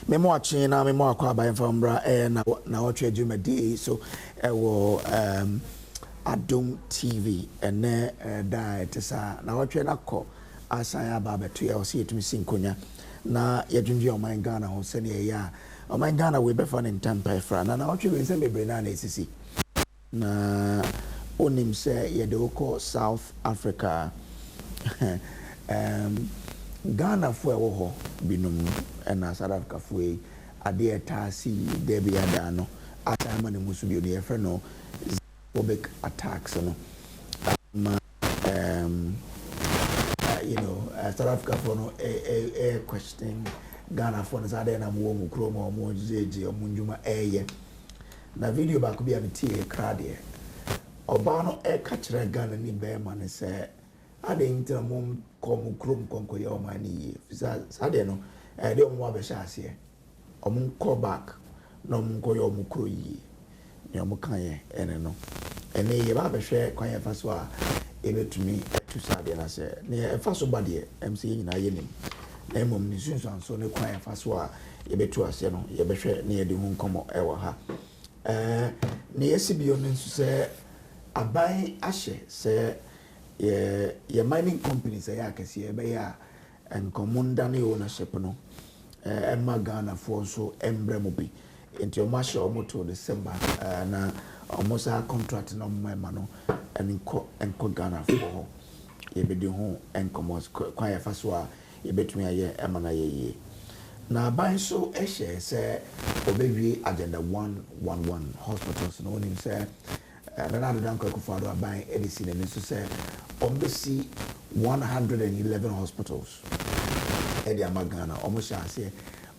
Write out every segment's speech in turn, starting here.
Memo watching na memo akwa ba Enfambra Nnawotwe Yi so wo Adom TV ene diet sa Nnawotwe nakọ asan aba beto ya osi etumi sinkonya na yadwundwe o man Ghana ho se ne ya o man Ghana we be fa ne ntampa fra na Nnawotwe we se bebre na esisi na onim se ye de okọ South Africa Ghana fo ewo ho binum na South Africa fo e ade etasi de bia da no atama ne musu bi ne yefre no xenophobic attacks no you know South Africa fo no question Ghana fo no sade na mo mu kro mo jeje mo ndwuma eye na video ba ko bia me tie krade oba no ka kire Ghana ni be ma ne se ade ntina mom kom krom konko ye o mani yi sade no de o mo abesha ase o mo call back no mo ko ye o mo kro yi ne o mo kan ye ene no ene ye ba behwe kwan ye fa so a e betumi tu sade na se ne e fa so bade MC nyina ye nim na mom ni sunsun so ne kwan ye fa so a ye betu ase no ye behwe ne ye de hu nkomo e wo ha ne ye sibio ne nsu se aban ahye se ye mining companies ya kese be ya enkomunda ne ownership no emma Ghana for so embremo bi into o masha o moto December na almost a contract no mema no enko Ghana for ye be de ho enkomos kwa ya faso a ye betumi aye ema na ye na ban so ehye se obewie agenda 111 hospitals no nim se Nnawotwe danko akufado aban edisi ne so se ombesi 111 hospitals edi amagana omo shase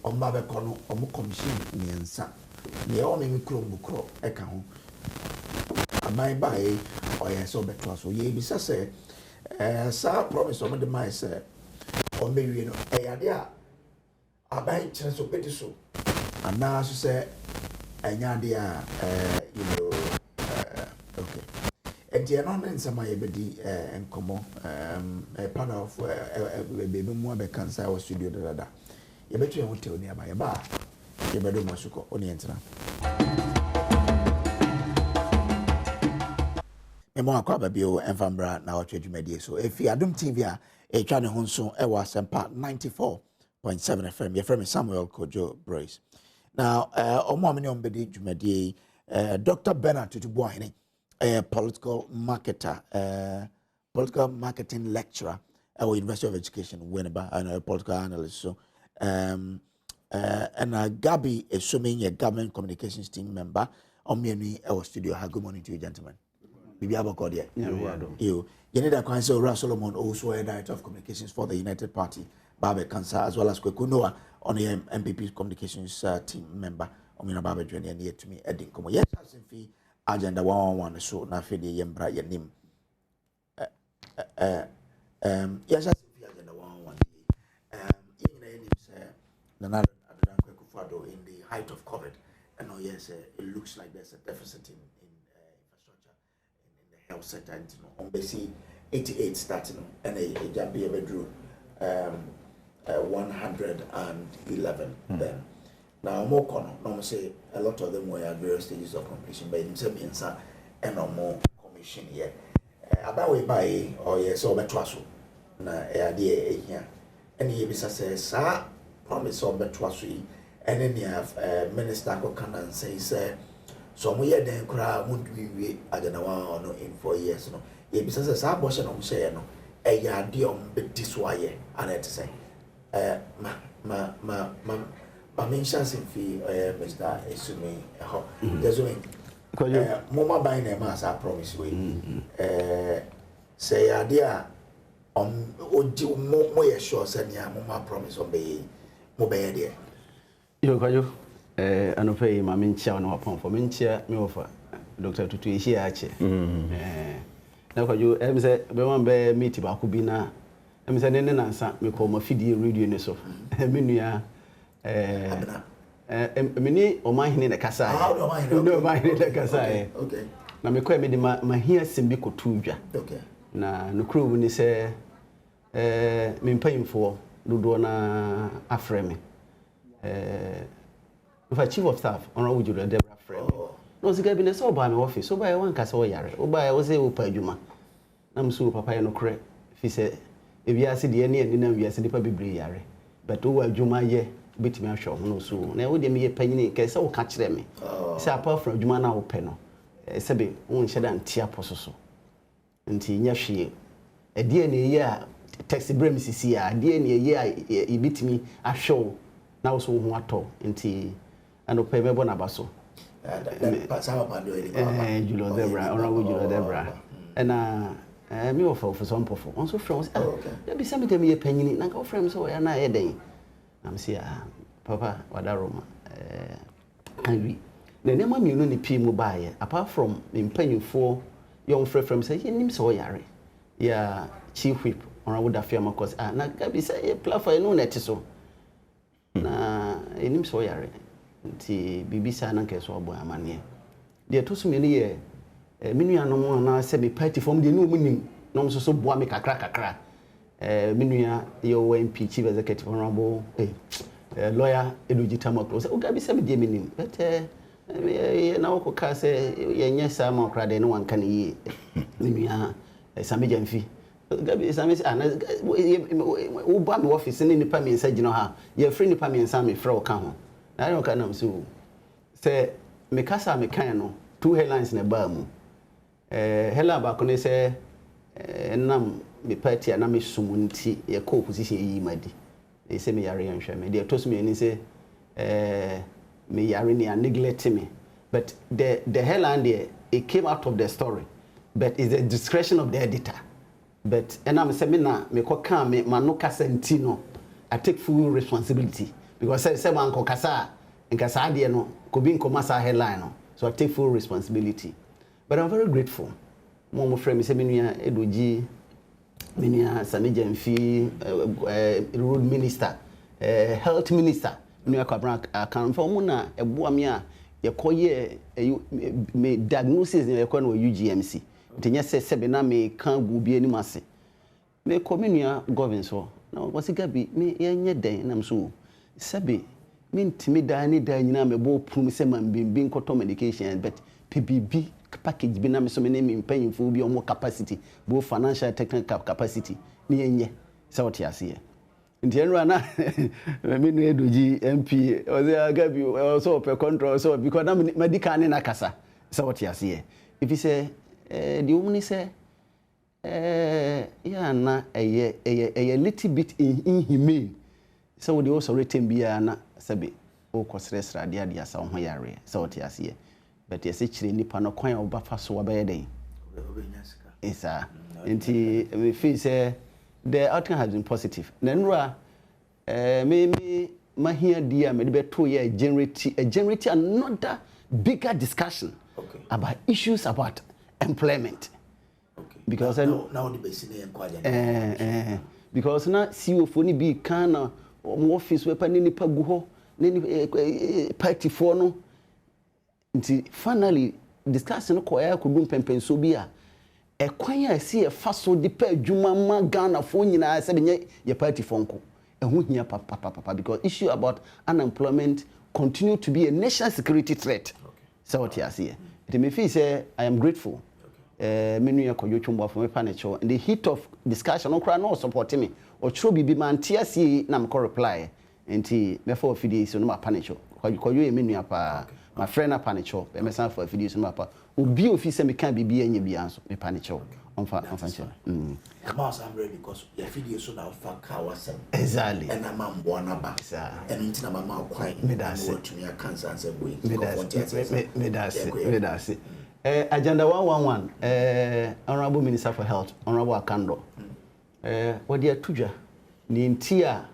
omba be kono omo commission niensa ne o me mikro mukro eka ho aban bae oye so beto so ye bi se sa promise omo de mai se o mewie no eyade a aban kire so pedi so ana so se enyade a you know okay. And you know, then some my baby and come a part of baby more be cancer or studio da. You better want to near my bar. You better masuko on the internet. Emo akwa baby o Enfambra Nnawotwe Yi so if you Adom TV a channel honso e was sempa 94.7 FM. Your friend Samuel Kojo Brace. Now omo amini ombedi dwumadi Dr. Bernard Tutubuahene political marketer, political marketing lecturer at the University of Education, Winneba, and a political analyst. So, and Gabi, assuming a government communications team member, on me our studio. Good morning to you, gentlemen. Bibi Abokodia. You need a council. Solomon, also a director of communications for the United Party, Babe Kansa, as well as Kwekunoa on the MPP communications team member. Omina Babe Junior near to me, Edding Como. Yes, agenda 111 so na fedi yembra yanim yes agenda 111 even yanim say Nnawotwe Akufo-Addo in the height of COVID and oh yes it looks like there's a deficit in infrastructure in the health sector and you know on basi 88 starting and a jambi bedroom 111 then. Now, more corner, no say a lot of them were at various stages of completion, but in some instance, and no more commission here. About we buy or yes, or betwaso. Na idea here. And he says, sir, promise or betwasui, and then you have Minister Kokan says, so we are then cry, won't we at the one no in 4 years? No, he says, our boss and say, no, a yardium bit this way, and it say, I mentioned fee Mr. Esumi there's when Mama buying a mass I promise we say idea oji mo sure send ya Mama promise obey mobile there you kwajo anopay ma menchia no apon for menchia me ofa Dr. Tutu Yi ache na kwajo em say be man be meet ba ko bi na em say ne nansa me ko ma fidie radio ne so menua mini o mahine na kasa no mahine na kasa okay na me kwa me di mahia sembi kotu dwa okay na no kro ni se me mpayimfo dodo na afre me if a chief of staff Honorable Julia Debra friend no sika bi ne so ba me office so ba e wan kasa o yare o ba e wo se wo pa adwuma na mso papa ye no kre fi se e wi ase de ne na wi ase de pa bebre yare but o adwuma ye betimi ahwe ho no so na wo de me ye panyini ke se wo ka kire me se apart from adwuma na wo pe no se be wo nhye da ntia poso so nti nya hwe e de ne ye a taxi brem sisi a de ne ye a e betimi ahwe na wo so ho ato nti ano pe me bo na ba so Julo Debra, Honorable Julo Debra. And me offer for some pofo. Also friends, there be something me a penny, and go friends so and I day. I'm see Papa, what a Roma. Angry. The name of you know the P mobile, apart from in penny for young friend from say, him so yare. Yeah, chief whip, or I would have fear because I not say a plug for no net so. Na him so yare. Nti bibisa na nke so obo amane de to so meni ye menu anom na se be party form de no munim no so boa me kakra menu ya yo MP chief executive honorable lawyer Edugita Makro se oga bi se be de menim but na wo ka se ye nya sa ma okra de no wanka ne yi menu ya sameja mfi gabi samesi ana wo ba me office ne nipa me nsa gino ha ye free nipa me nsa me frɛ o ka ho I don't know so say me kasa me kan no two headlines na ba mu hela ba ko ne say nam me party na me sumunti ye ko opposition yi madi e say me yare yanhwe me dey to so me ni say me yare ni neglect me but the headline there it came out of the story but is the discretion of the editor but enam say me na me ko kan me manu kasa ntino I take full responsibility because say man ko kasa nkasa de no ko bi nkoma sa headline no so I take full responsibility but I'm very grateful mo friend me say menua Edoji menua Sameja Mfi road minister health minister menua Kwabran kan fa mo na eboa me a ye koye me diagnosis ye ko na UGMC ntinya se be na me kan gu bi ani mase me ko menua govern so na wasika bi me ye nye den na so sabi min timida ni da nyina me bo prum se man bimbi nkoto medication but PBB package bi na me so me name mpanyimfo bi omo capacity bo financial technical capacity ni yenye se wote ase nti enra na me no Edoji MP o ze agabi so per control so because na medical ni na kasa se wote ase if you say the woman say ya na a little bit inhumane so they also written bia na sabe o kosresra dia dia sa ho yare so what ase but yes chire nipa no kwan oba fa so oba yeden isa nti we feel say the outcome has been positive nanura me mahia dia me be to ye generate another bigger discussion about issues about employment because now the base in because na CEO for ni bi kana office we pa ni nipa gu ho ni party for no nti finally discussion ko ya ko dum pempenso bi a e kwan ya si e fa so de pa adwuma ma Ghana fo nyina se be ye party for nko e ho hia papa because issue about unemployment continue to be a national security threat so what you see it me feel say I am grateful menu ya koyo twombo for me panicho in the heat of discussion no kra no support me o chro bibi man tiasi na me reply enti me for video so no ma panicho koyo e menu apa my friend na panicho be me san for video so no apa obi office me kan bibi anya bia nso me panicho onfa nche come on I'm ready because your video so now for kawasem exactly and am mbo na ba and nti na mama kwan me da se to me cancer and say boy me da se agenda 111 honorable minister for health honorable Akando what dia tudwa ni ntia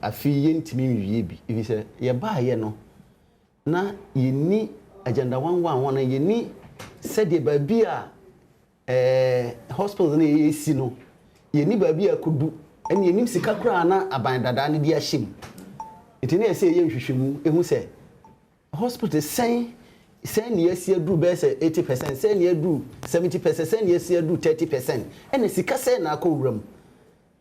afiye ntimi wiye bi ibi se ye ba ye no na yeni agenda 111 yeni said ba bi a hospital na yesi no yeni ba bi akodu en yenim sika kra na aban dada ne dia hyem etini ese ye nhwehwemu ehu se hospital sen ni yesi adu be se 80% sen ni adu 70% sen ni yesi adu 30% en sika sen na akowuram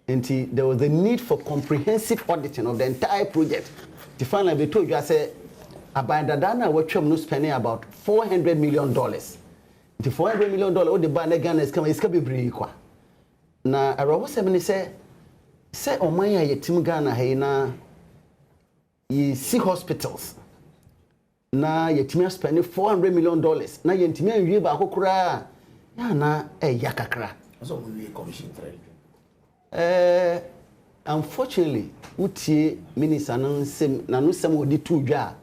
Until there was the need for comprehensive auditing of the entire project. To finally be told you, I said, about Dana, what you're spending about $400 million. The $400 million, what the bank again is coming, it's going to be equal. Now, I was saying, say, oh my, you team Ghana, hey, na, you see hospitals. Now, you team spending $400 million. Now, you team you ba hokura, ya na, yakakra. So we commission trade. Unfortunately, utie minister nanu sem odi tu dwa.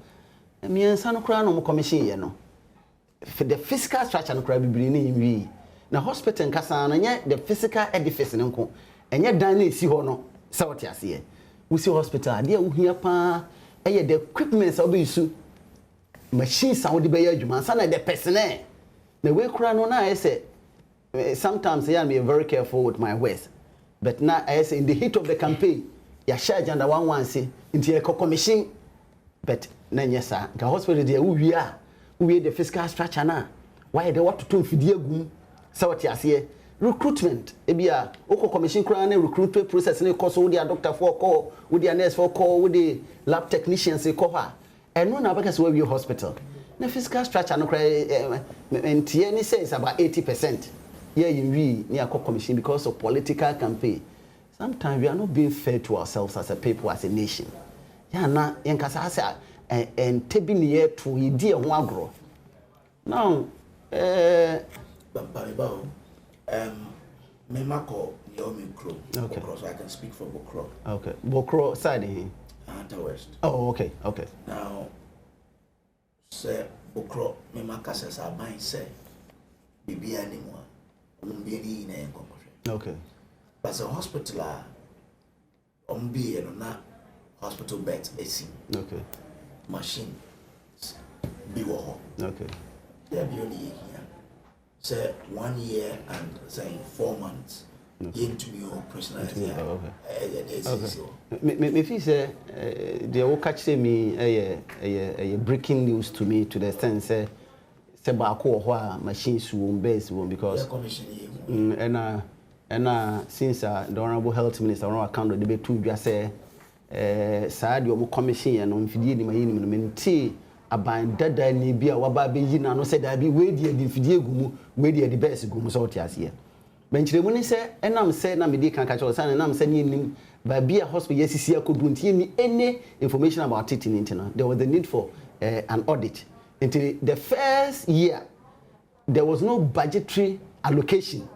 Me ensa no kra no commission ye no. For the physical structure no kra bibiri ni wi. Na hospital nkasa na nye the physical edifice ne nko. Enye dan na esi ho no. Se wote ase. We see hospital de uhia pa eye the equipment so be isu. Machines a wo de be ya adwuma sa na the personnel. Na we kra no na I say sometimes I am very careful with my words. But now, as in the heat of the campaign, you charge under one say into a commission. But now, yes, sir, the hospital there, we are the fiscal structure now. Why they want to do for the gum? So what you say? Recruitment. Ebia, oko commission crown recruitment process. Ne course with the doctor for call, with the nurse for call, with the lab technicians for call. And no, now because we are hospital. The fiscal structure no cry. And TNI says about 80%. Yeah, we near commission because of political campaign. Sometimes we are not being fair to ourselves as a people, as a nation. Yeah, na yankasa and tabi near to idea one grow. Now, Memako Yomi Crow. Okay. So I can speak for Bokro. Okay. Bokro side here. West. Oh, okay. Okay. Now, say Bokro, Memaka says I might say, Bibi anymore. Okay. But the hospital na hospital beds AC. Okay. Machine be wo. Okay. There be only here. Say 1 year and say 4 months. Into me personal. Okay. Me feel say they will catch me a breaking news to me to the extent say ba machines will base because and since the honorable health minister on account the be two just say said your commission and on fidie ni mayi ni menti aban dada ni bia wa ba be yi na no say da bi we die di fidie gumu we die di best gumu so tiase ye benchire mu ni say enam say na me di kan ka cho say enam say ni nim ba bia hospital yesisi akodu ntie ni any information about it in internet there was the need for an audit. Until the first year, there was no budgetary allocation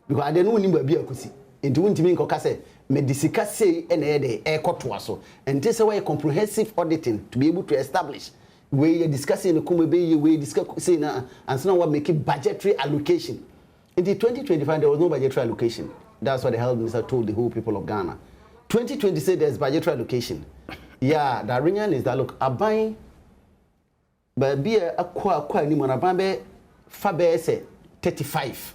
because I didn't know anybody be a kusi. Into when Timmy Kokase, Medisica say and air cotuaso, and this away comprehensive auditing to be able to establish where you're discussing the Kumbe, we discussing and so now what make it budgetary allocation. In the 2025, there was no budgetary allocation. That's what the health minister told the whole people of Ghana. 2020 said there's budgetary allocation. Yeah, the reason is that look, I'm buying. But be a ni monabambe fabe say 35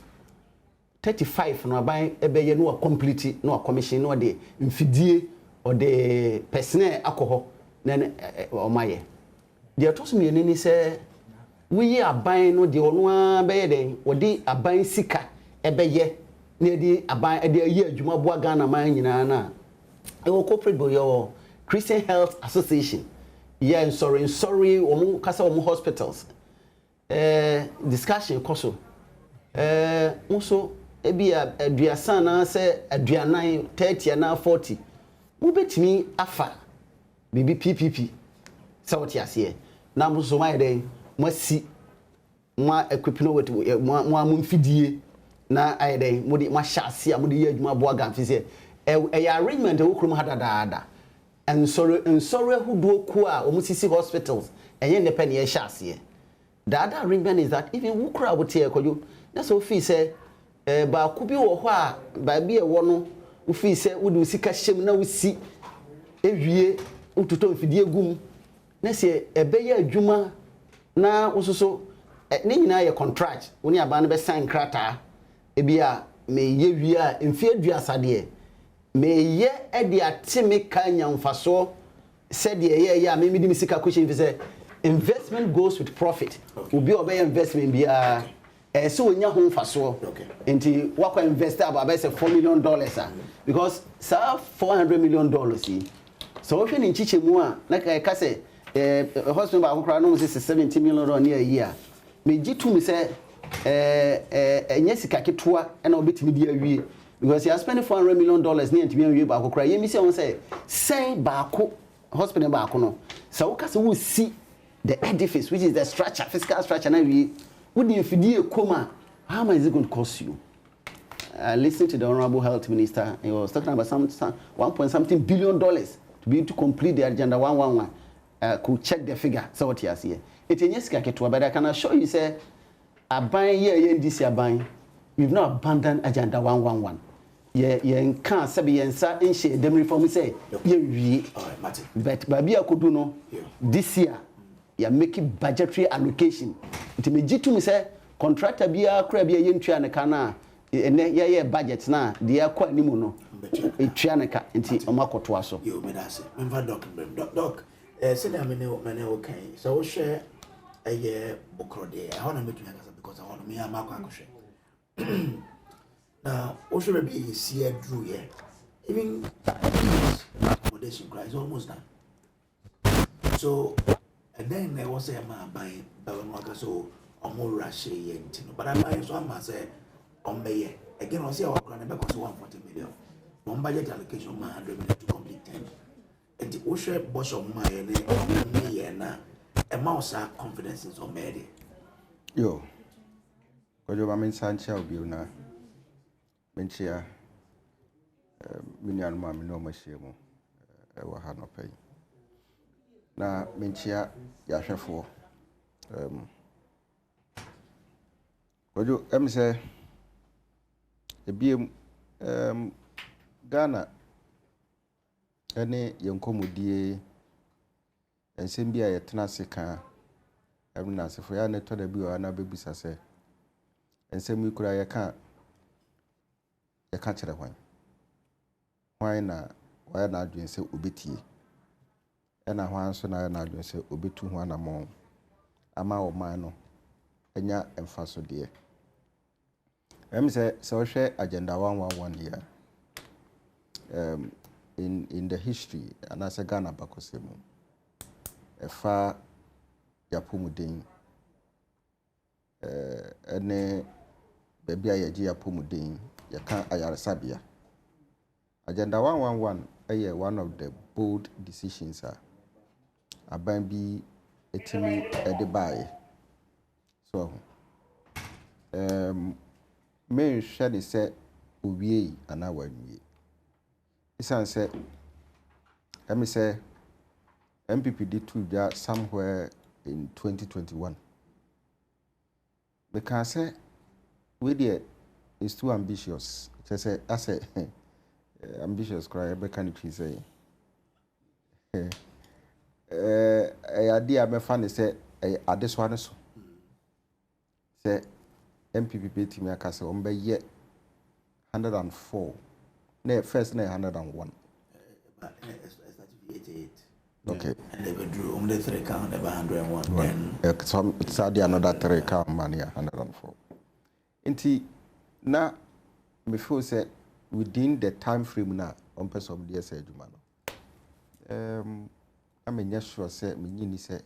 no buy ebe ye no complete no commission no de mfidie or the personnel alcohol na o maye de to so me ni say we aban no de ono be ye den wo de aban sika ebe ye na de aban de ye adwuma boa Ghana man nyina na e wo corporate boy yo Christian Health Association. Yeah, sorry, omu kasa omu hospitals. Discussion koso. Also, ebi aduasa na se aduanan 30 na 40. Mu betimi afa bibi PPP. Sawoti ase. Na mu so mai den masi mo equipment with mo amfidie na ayden mo di mo hyase a mo di adwuma bo aga mfise. Arrangement e wokrum hadadaada. And sorry, who do kwa omusisi hospitals and yen depend ye shase. The other arrangement is that even who crowd would take you. That's what fee say ba kubi wo ho a ba bi e wo no wo fee say wo do sika hyem na wo si ewie ututo mfidie gum na se ebeye adwuma na wo so ne nyina ye contract wo ne aba no be sign krata e bia me ye wie a mfie aduasa de me ye edi atime kanya mfaso said ye me di misika question fi say investment goes with profit. Obi obey investment bia so onya ho mfaso enti wakwa invest about $4 million because sir $400 million so if you chiche mu a na ka say hospital ba akokra no say $70 million a year me gitu me say enya sika ketua na obetimi di awie because you are spending $400 million near ntimi awie ba akokra ye mi say on say baako hospital baako no so ka say we see the edifice which is the structure physical structure na we would if you coma how much is it going to cost you? Listen to the Honorable Health Minister. He was talking about some $1.something billion to be able to complete the Agenda 111. Could check the figure. So what he has here. It's a yes, but I can assure you, say, a buying here in this year buying. We've not abandoned Agenda 111. Yeah, can't say be answer in share them reform say. But Baby could do no this year. You're making budgetary allocation. It may to me say contractor be a crab yen triana yeah budget na the aqua nimuno a trianica into Omako Twaso. You may say, Doc, sit down in okay. So share a year book day. I want to make you because I want me a Marco. Now, what should be see Drew here? Even accommodation price almost done. So and then there was a man buying Balanwaka, so a more rush, but I buy so I must say, on May again, I'll see our grand because 140 million. One budget allocation, 100 million to complete 10. And the Osha Bosch of my and a mouse are confidence in so many. Yo, because you are in Sancha of you now. Menchia, Minian Mammy no Machimo, I will have no pay. Na menchia yahwefo ojo say ebiem Ghana ene yenkomodie ensem bia yetena seka na sefo ya ne to da bi wa na bebusa se ensem ikura yeka kire hwan na wa na adwen se obetie ena hwan so na adwen se obetu ho anamon ama o man no enya emfaso de say so share Agenda 111 here in the history and as a Ghana bakosemu efa yapomuden ene bebia yeji yapomuden yaka ayaresabia Agenda 111 one of the bold decisions aban bi etimi edibaye so me shade say owie ana wanwie isan say let me say MPP did two somewhere in 2021 because say we there is too ambitious just say I say ambitious cry be can you say idea me fan say ade so ane so say MPP team akase on be ye 104 na first na 101 okay and they withdrew on the 3 count about 101 then some it's another 3 count money 104 inti na me feel say within the time frame na on person of the say aduma no I'm sure say me nyini say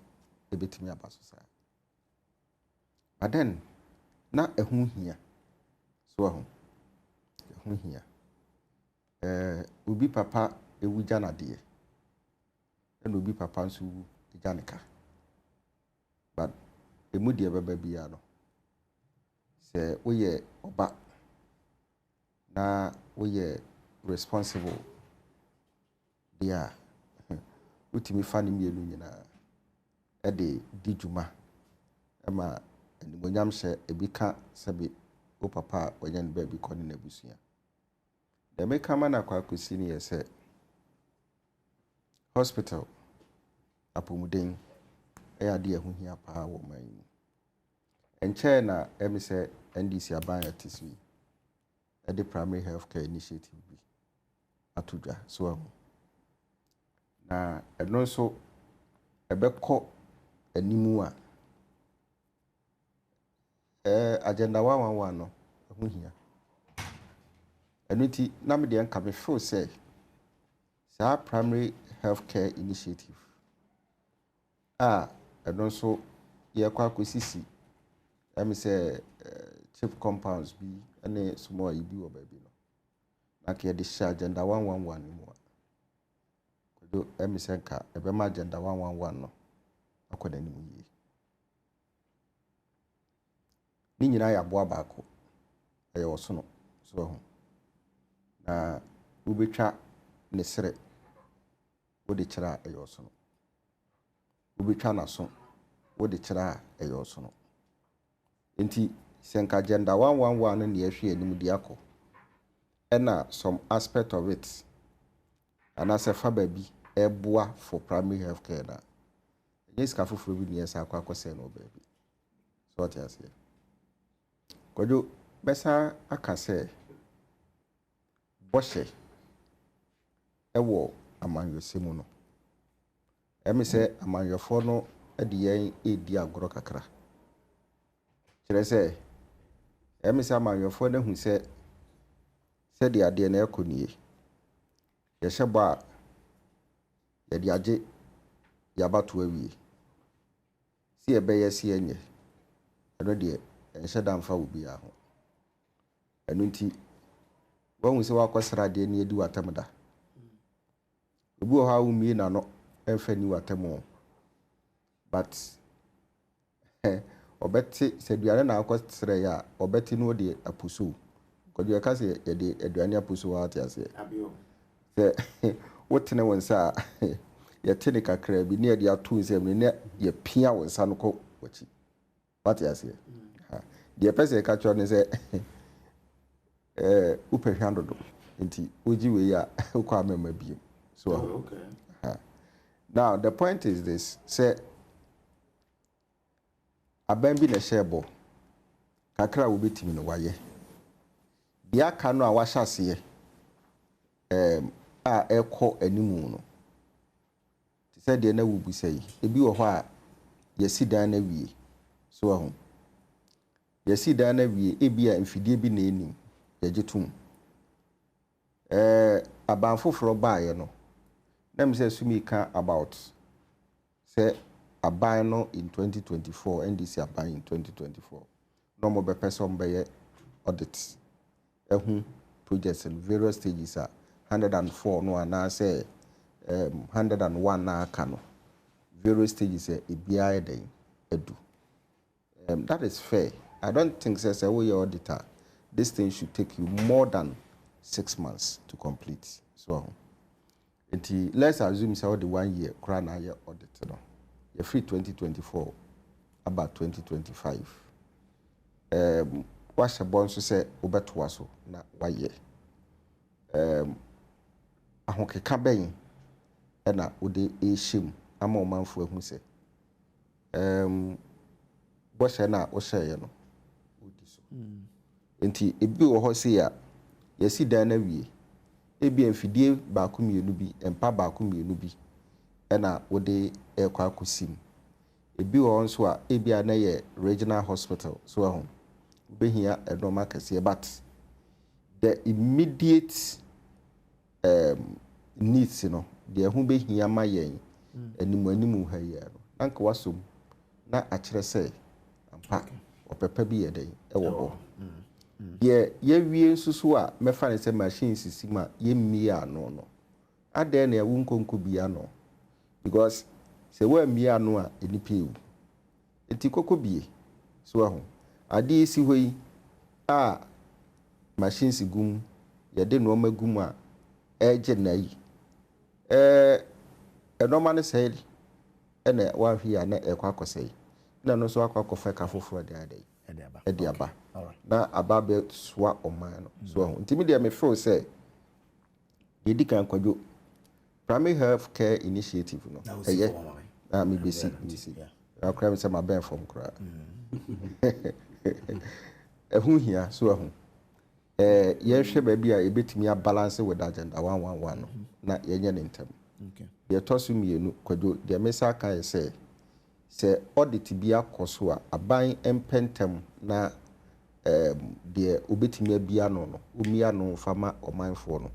ebetimi abaso sa but then na ehun hia so ehun hia ubi papa ewuja na de and ubi papa nso ejaneka but emu de baba bia no say woye oba na woye responsible dia utimi fa ni mienu nyina e de di djuma ema animonyam hye ebika sebe o papa onyen ba bi koni na busua de meka mana kwa kosi ni yese hospital apomuden ade ahuhia pa wo man enche na emise NDC aban atiswi the primary health care initiative bi atudwa so na eno so ebekọ animu a agenda 111 no ho hia enoti na me de enka me feel say sa primary healthcare initiative eno so ye kwa kosisi me say chip compounds bi ene small ibi wo ba bi no na ke de sha agenda 111 mu do me say nka e be ma agenda 111 no akoda ni mu yi ni nyina ya boa baako e wosono so ho na ubetwa ne sere wode kira e wosono ubetwa na so wode kira e wosono enti senka agenda 111 no ne yahwe anim di akọ ena some aspect of it anase fa baby eboa for primary health care na yes ka foforo bi ne yesa akọ no baby so what you say kojo besa akase boshe ewo amanyosemu no emi se amanyofo no ede yen edi agoro kakra kire se emi se amanyofo na hu se de ade na ekonie ye hye ya de age ya bato awie si ebe ye si enye eno de enhye damfa obi a ho eno nti won se wakosra de ne edi watamda obi o ha umi na no enfa ni watamo but obeti se duare na akosra ya obeti no de apuso kodu ka se ye de aduane apuso wa atiase abio se wotene wonsa ye tene kakra bi ne de atu nsem ne ye pia wonsa no ko wachi atiase de pese ka cho ne se upe hwandodo nti oji we ya ukwa amema bi so okay now the point is this say aban bi na shebo kakra wo betimi no waye bia ka no a wahase a ekọ animu no ti say de na wubu sei ebi wo ho a yesi dan na wie so ahu yesi dan na wie ebi a mfidie bi na enim yagitum aban foforo baaye no na me say sumi ka about say aban no in 2024 NDC aban in 2024 no mo be person be audit projects in various stages 104 no na say 101 na aka no various stages ebia eden edu that is fair. I don't think say we auditor this thing should take you more than 6 months to complete. So, let's assume say the 1 year crown na year audit no. You're free 2024 about 2025. What's a bond so say obeto so na 1 year. Ahonke ka ben e na ode ehim ama o manfo ahu say boshe na o share no odi so. Enti ebi wo ho se ya yesi dan na wie ebi amfidie ba ko mienu bi empa ba ko mienu bi na wode ekwa kosim ebi wo nso a ebi na ye regional hospital so ahụ behia edoma kase but the immediate needs no de hu behia ma yen animu ha ye no anka wasom na akire se ampa opepa bi ye den ewo ho ye wie nsusu a mefa ne se machine sisima ye mmia no no ade na ewu nkonko bia no because se wa mmia no a enipe enti kokko bie so ahu ade isi hoi a machine sigum ye de no magum a eje na yi enoma ne sel ene wa hwia na ekwa akosai na no so akwakofa ka foforo de ade ediaba na ababe swa oman no so ntimi de me feel say yedi kan kwadwo primary health care initiative no eye na me besi akra me say ma ben from kra ehun hia so ehun ye hwe ba bia ebetimi a balance with agenda 111 no na yenye ne ntem okay ye tosu mienu kwadwo de me say kan say audit bi akoso a aban empentem na de obetimi bia no omia no fama omanfo no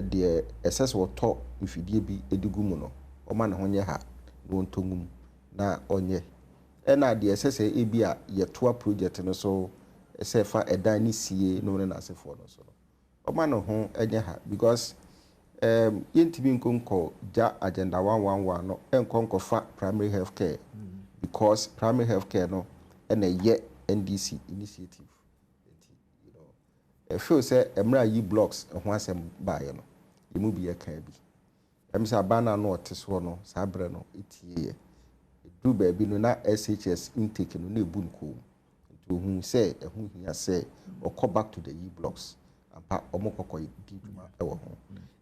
de SS woto mfidie bi edigu mu no oma na honye ha no ntongum na onye ena de SS ebia yetoa project no so se fa edan ni sie no ne nasefo no so oma no ho enye ha because yentimi nkonko ja agenda 111 no enkonko fa primary health care because primary health care no ena ye NDC initiative. You know, I feel say Emra Yi blocks and once buy no, you move be a cabby. Say Bana no Teswo no, Sabre no, it do baby no na SHS intake no bunko. To whom say, whom he has said, or call back to the E blocks and part Omoko give our home.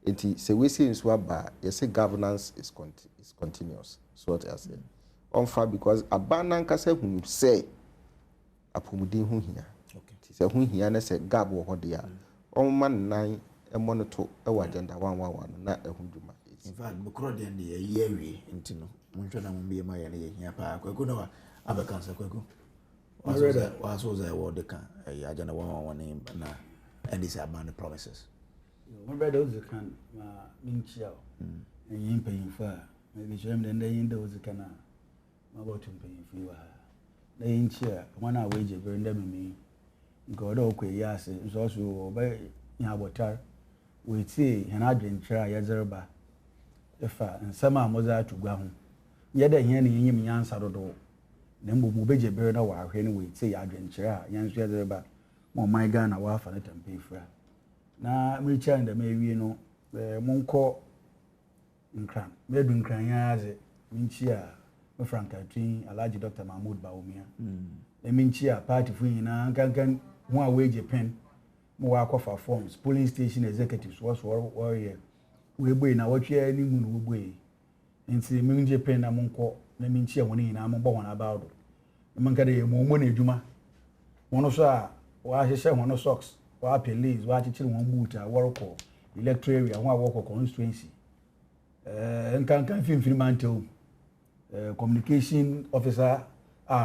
It say we see in Swaba, you say governance is continuous. So what I said. On far because Abana Kase whom say apomuden ho hia ti se ho hia na se gab wo ho de a on man nan e monitor e wa agenda 111 na ehunduma in fact bukro de ne yewi ntino monhwe na mombe ma ye ne hia pa kwaku no abeka nsa kwaku wa so za wo de kan agenda 111 na and these are man promises my brother those can ma minchia and yin paying for maybe show them the yin those can ma about to paying for na yinchia wana weje brenda me god okwe yase so so ba nya botar we tie hena adwentra ya zerba efa nsama amoza atugwa ho yeda hia ne yinyim nyansa dodo na mbo beje brenda wa ahwe ne we tie ya adwentra yanso ya zerba mo my Ghana wa afa na tampe fra na mricha nda mewie no monko nkran medu nkran yaze minchia me franka twin Alhaji Dr. Mahmoud Baumia minchia party fu nyina kankan ho a weje pen mo wa akofa forms polling station executives was warrior we boy na watwe ni mu no we boy nti minje pen na monko na minchia woni nyina mo bo wona about man kada ye mo na edwuma wono so a wa hyehyɛ wono socks wa police wa chichiri won boot a worko electoral area ho a worko constituency nkankan fimfiri mantel communication officer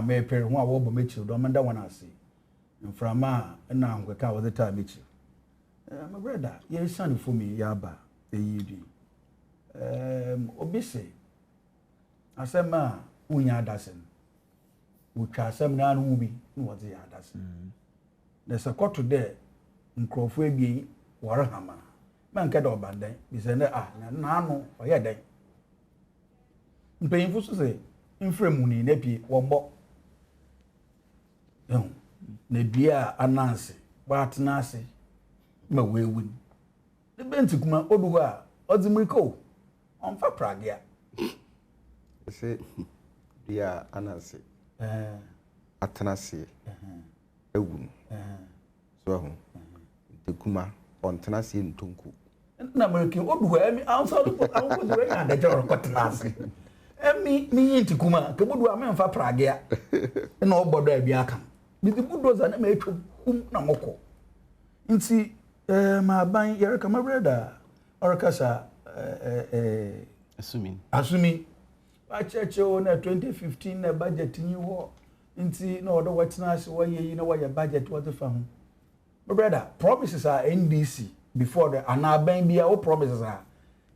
me per ho a wo bo mechi do manda wana ase mframa na nkweka wo the time mechi my brother ye san for me ya ba eyibi obise asema unya adasen utwa asem na anu bi no wo ze adasen there's a court there nkrofo ebi wore hama man ka do bandan bi se na na anu oye den mpanyinfo so se mfremu ni na pie wombo na bia ananse ba atenase ma wewu de benti kuma odu ho a ozimriko onfa pragia se bia ananse atenase ewu so ho de kuma ontenase ntonku na meriki odu ho emi anso do anko de we na de joro kotenase emi mi yinti kuma ke bodu amemfa pragia na obodo abia aka mi di bodu za na ma etwa kum na moko nti ma ban yere kama brother orkasa asumi acheche o na 2015 na budget ni ho nti na odo watina ase wo ye na wo ye budget what fa ho brother promises are NDC before the anaban bia o promises are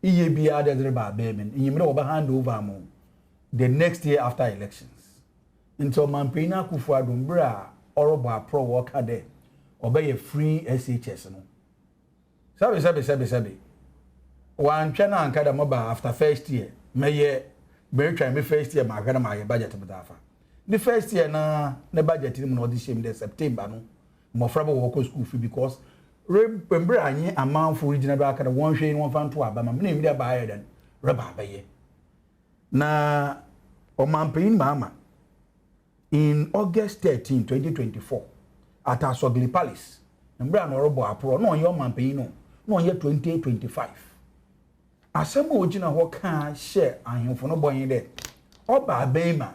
iye bia de ba ba men yimre wo ba hand over mo the next year after elections until Mampina Kufuado mbra orobo pro worker there obey free SHS no sabe wan twa na anka da moba after first year meye be try me first year ma gana ma ye budget badafa the first year na budget ni no this year September no mo fra bo work school fee because mbra anyi amount for original ba aka da won hwe ni won fa nto aba ma me mi da ba ye den reba ba ye na Omampain Mama in August 13, 2024 at Asogli Palace. Mbra no robo apro no ye Omampain no ye 2025. Asemo ogina ho ka share ahemfo no boyin de. Oba abema.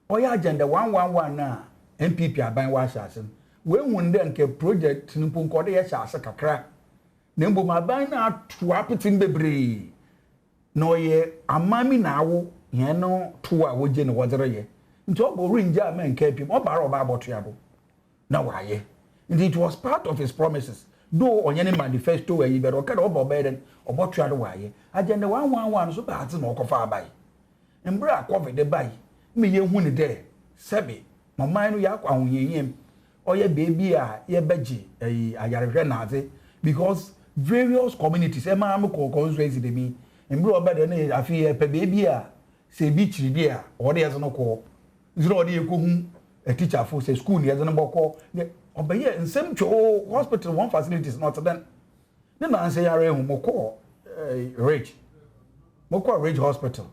Oya agenda 111 na MPP aban wa asasem. We hunde nke project npo nkode ye hyase kakra. Na mbo maban na atoa pitin bebre. No ye amami na awo ye no to a woje no wodere ye nti obo rinja men ka pim oba ro ba aboto ya do na waye. And it was part of his promises. Though on any manifesto where you better get over bed or what you are waye. Agenda 111 so bad no kofa by. And bra COVID the buy. Me ye huni there. Sebi. My mind ya kwa unye or ye baby ye beji ayare naze because various communities ema amko constraints de me. And bro better ne afi pe baby say beach there or there's no call. Zero de ko a teacher for say school near the boko obey in same hospital one facility is not then I say are moko rage hospital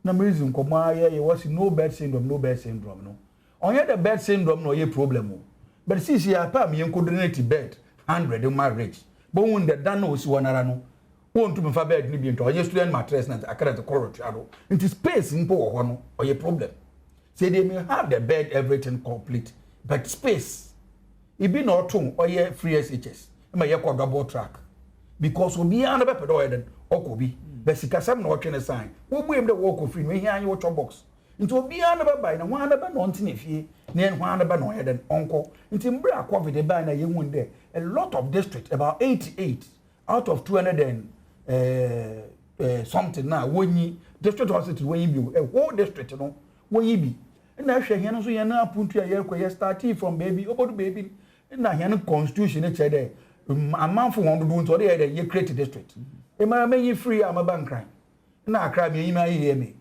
na reason ko ma ye was no bed syndrome no onye the bed syndrome no ye problem but see ya pa me coordinate bed 100 my rage but when the dan no si wonara no won to me fa bed ni bi nto onye student mattress na akara the corridor ado it space mpo wo ho no oye problem. Say they may have the bed, everything complete, but space. It be not true or ye free SHS. It may call double track because we be another pedoid or could be. But she can some not a sign. We will the walk of free me here in your box. Into be another by no one about non if ye near one about no head and uncle. Into Mbra covered the banner you won there. A lot of districts, about 88 out of 200 and something now. When ye district hospital, when you be a whole district, you know, when ye be. And I share here so you na puntu ya kwa starting from baby over to baby na here no constitution e chede amanfo won do nto dey ye create district e ma me free am bankran na akra me yima ye me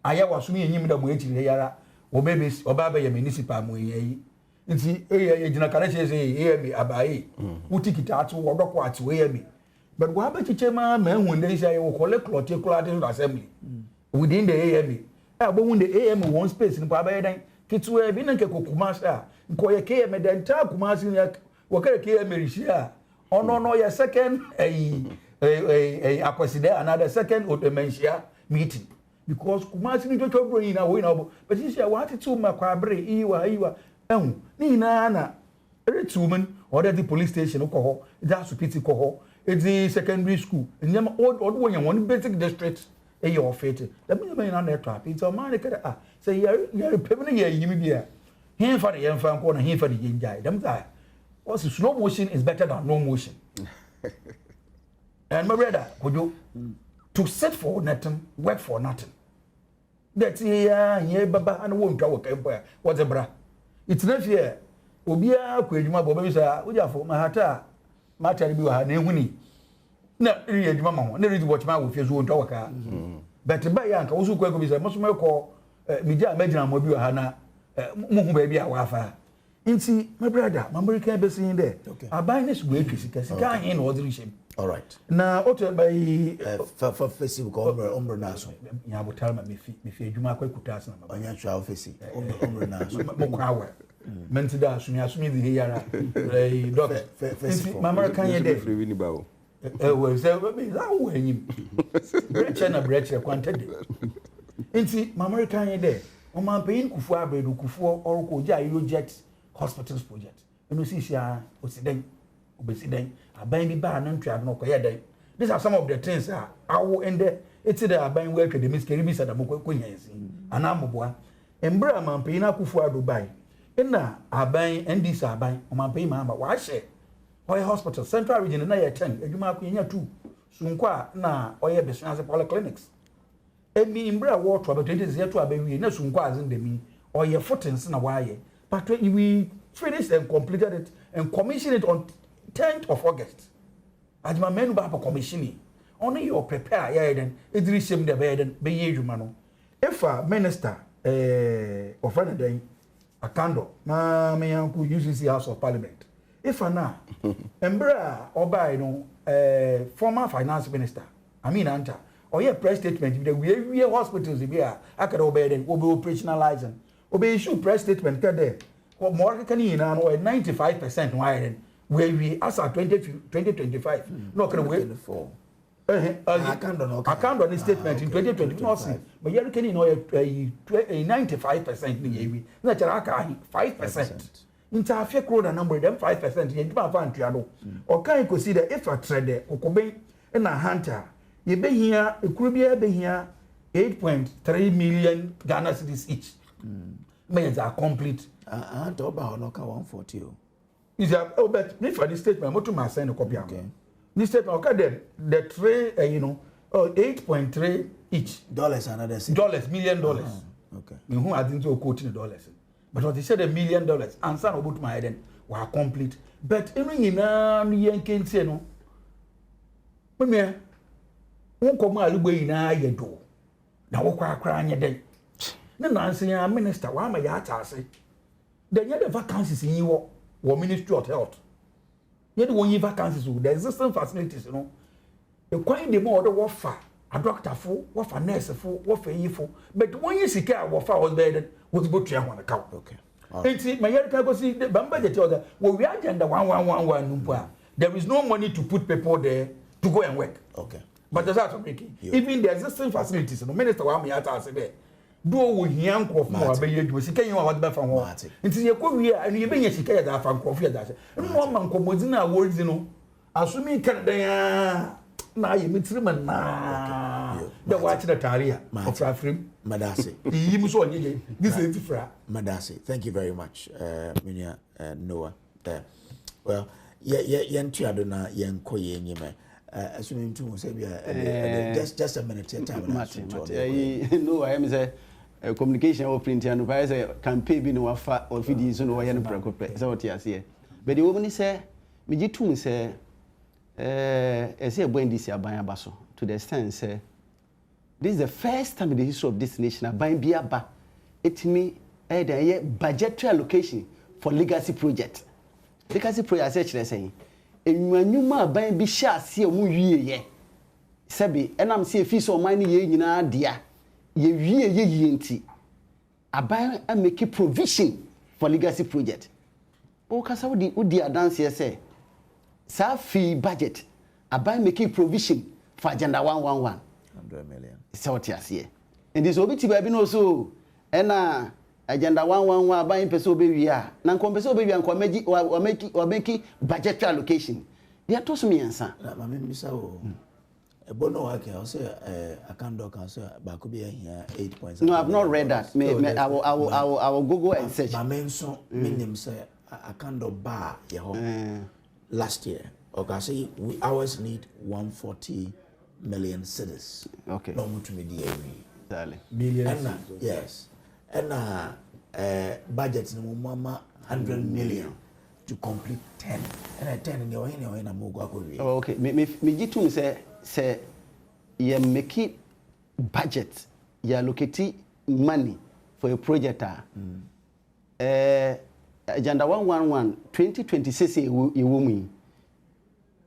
aya waso me yim da mo echire yara wo baby oba ba ye municipal mo yi nti e gina kare che say e me abaye utikita atu wo doko atu we me but wo ba chiche ma hu ndey say wo collect cloth assembly within the AM abo when the AM one space in Paba then kitwe bi nanke kokumasa nko ye KM the entire kumasi ya wakere KM rishia no your second a consider another second dementia meeting because kumasi ni jojo bro ina wo ina but this year what to makwabre iwa ni na retumen or the police station ko ho that's pity ko ho it's secondary school nyama old one basic district e your fate let me na na trap it's a man ka say you pebne ye yimi bia hin fa de yen fa ko na hin fa de yen jai dem say what's slow motion is better than no motion and my brother kojo to set for nothing work for nothing that ye baba and won twa wo kan boy what's a bra it's not fear obia ko edwuma bo be say ujafo mahata matari bi wa ha na ehuni na ri edwuma ma ho na ri watch ma wo fie so won twa wo ka but ba ya nka wo so ko bi say mo so me ko media imagine mo bi wa ha na mo hu ba bi a wa fa nti my brother my American be saying there abai ne sugo etwisi sika hin na odiri shem all right na oto bai for Facebook ombre na so ya botal ma me fi edwuma akwakuta asna ma onya twa office ombre na so mo kwa wa menti da asumi di yara doc Facebook my American ye there free ni bawo we say we za wo enyim breche kwantede nti my American ye there o man pay kufu abredu kufu oroko ja jet hospitals project eno si sia osiden obesiden aban bi ba na ntwa no koye den these are some of the things awo ende it's the aban we atwa the miskeri bi sada moko konyansi ana moboa embra man pay na kufu adubai ena aban ndis aban o man pay ma wa hye oye hospital central region na ye 10 adwuma akonya 2 sunkwa na oye besuanse polyclinics emi imbra wo to about 20 years to abawi na sunkwa azin demi oye footings na waye but we finished and completed it and commissioned it on 10th of August adwuma menu ba commissioning only you prepare ya den ediri shem de be den be ye adwuma no if a minister ofana den akando na me yanku UCC House of Parliament if ana embra obai no former finance minister anta oye press statement bi we hospitals bi akara obey den obe operationalizing obe issue press statement ka there ko more kan ina no 95% why then we as at 2025 no kare we akando no statement in 2020 no see but you can know 95% ni yewi na chara aka 5% interfere crowd number them 5% ye dima fa antuado o kan ko see the if a trade okoben na hunter ye behia ekuru bia behia 8.3 million Ghana cedis each means are complete. And about 140. Is that but me for this statement, I'm to my send a copy. Okay. This statement, okay, the tray, $8.3 each. Dollars another $1 million. Okay. Who I didn't quote in dollars. But what he said $1 million, and son about my head were complete. But even in a can say no. When won't come out in a year do. Now, walk crying a day. Then answering a minister, why my yard say. Then you have vacancies in your Ministry of Health. Yet one year vacancies with the existing facilities, you know. You quite the more the warfare, a doctor for, what for nurse for, what for you for. But when you see care warfare was better, was good to have on account. Okay. And see, my yard can see the Bamba the other. Well, we are agenda 1111. There is no money to put people there to go and work. Okay. But that's what I'm making. Even the existing facilities, the minister wa me ata say do wo hian krofo mo abaye dwo sika yin wa wadba fa ho nti ye ko wi a ye benya sika ya da fa krofo ya da se no man komodi na words no asumi Canada ya na ye mitiri man na da wa chi da tarea of Afrim Madase yi mu so onye this is different. Madase, thank you very much Minia Noah. Well ye ntuado na ye nkoye nyime assuming to say just a minute time no I am say communication or print and say campaign be no afa or feed so no why no preoccupy so what you say but the woman say me jitu say say when this aban abaso to the extent say this is the first time in the history of this nation aban bi aba etimi the budgetary allocation for legacy project say say enwanyuma aban bi hye ase mu wieye sebe enam se efi so man ye nyina dia ye wieye yenti aban make provision for legacy project o kasa udi adanse ye say sa fee budget aban make provision for agenda 111 100 million so what ase and this obi ti ba bi no so ena agenda 111 aban pese obewia na nkompese obewia nkomeji wa make budget allocation dia to so miensa na mama mbisa o ebono wake o say akando kan say ba ko bi here 8.7. No, I've not read that. I will Google and search. Mama nso minim say akando ba ye ho last year. Okay, say we always need 140 million cedis. Okay. No much me di every million. Yes. And budget no mama 100 million to complete 10. And 10 in your na mo go akori. Oh, okay. Me gitu say you make budget, you allocate money for a project. Agenda 111 2026 you woman.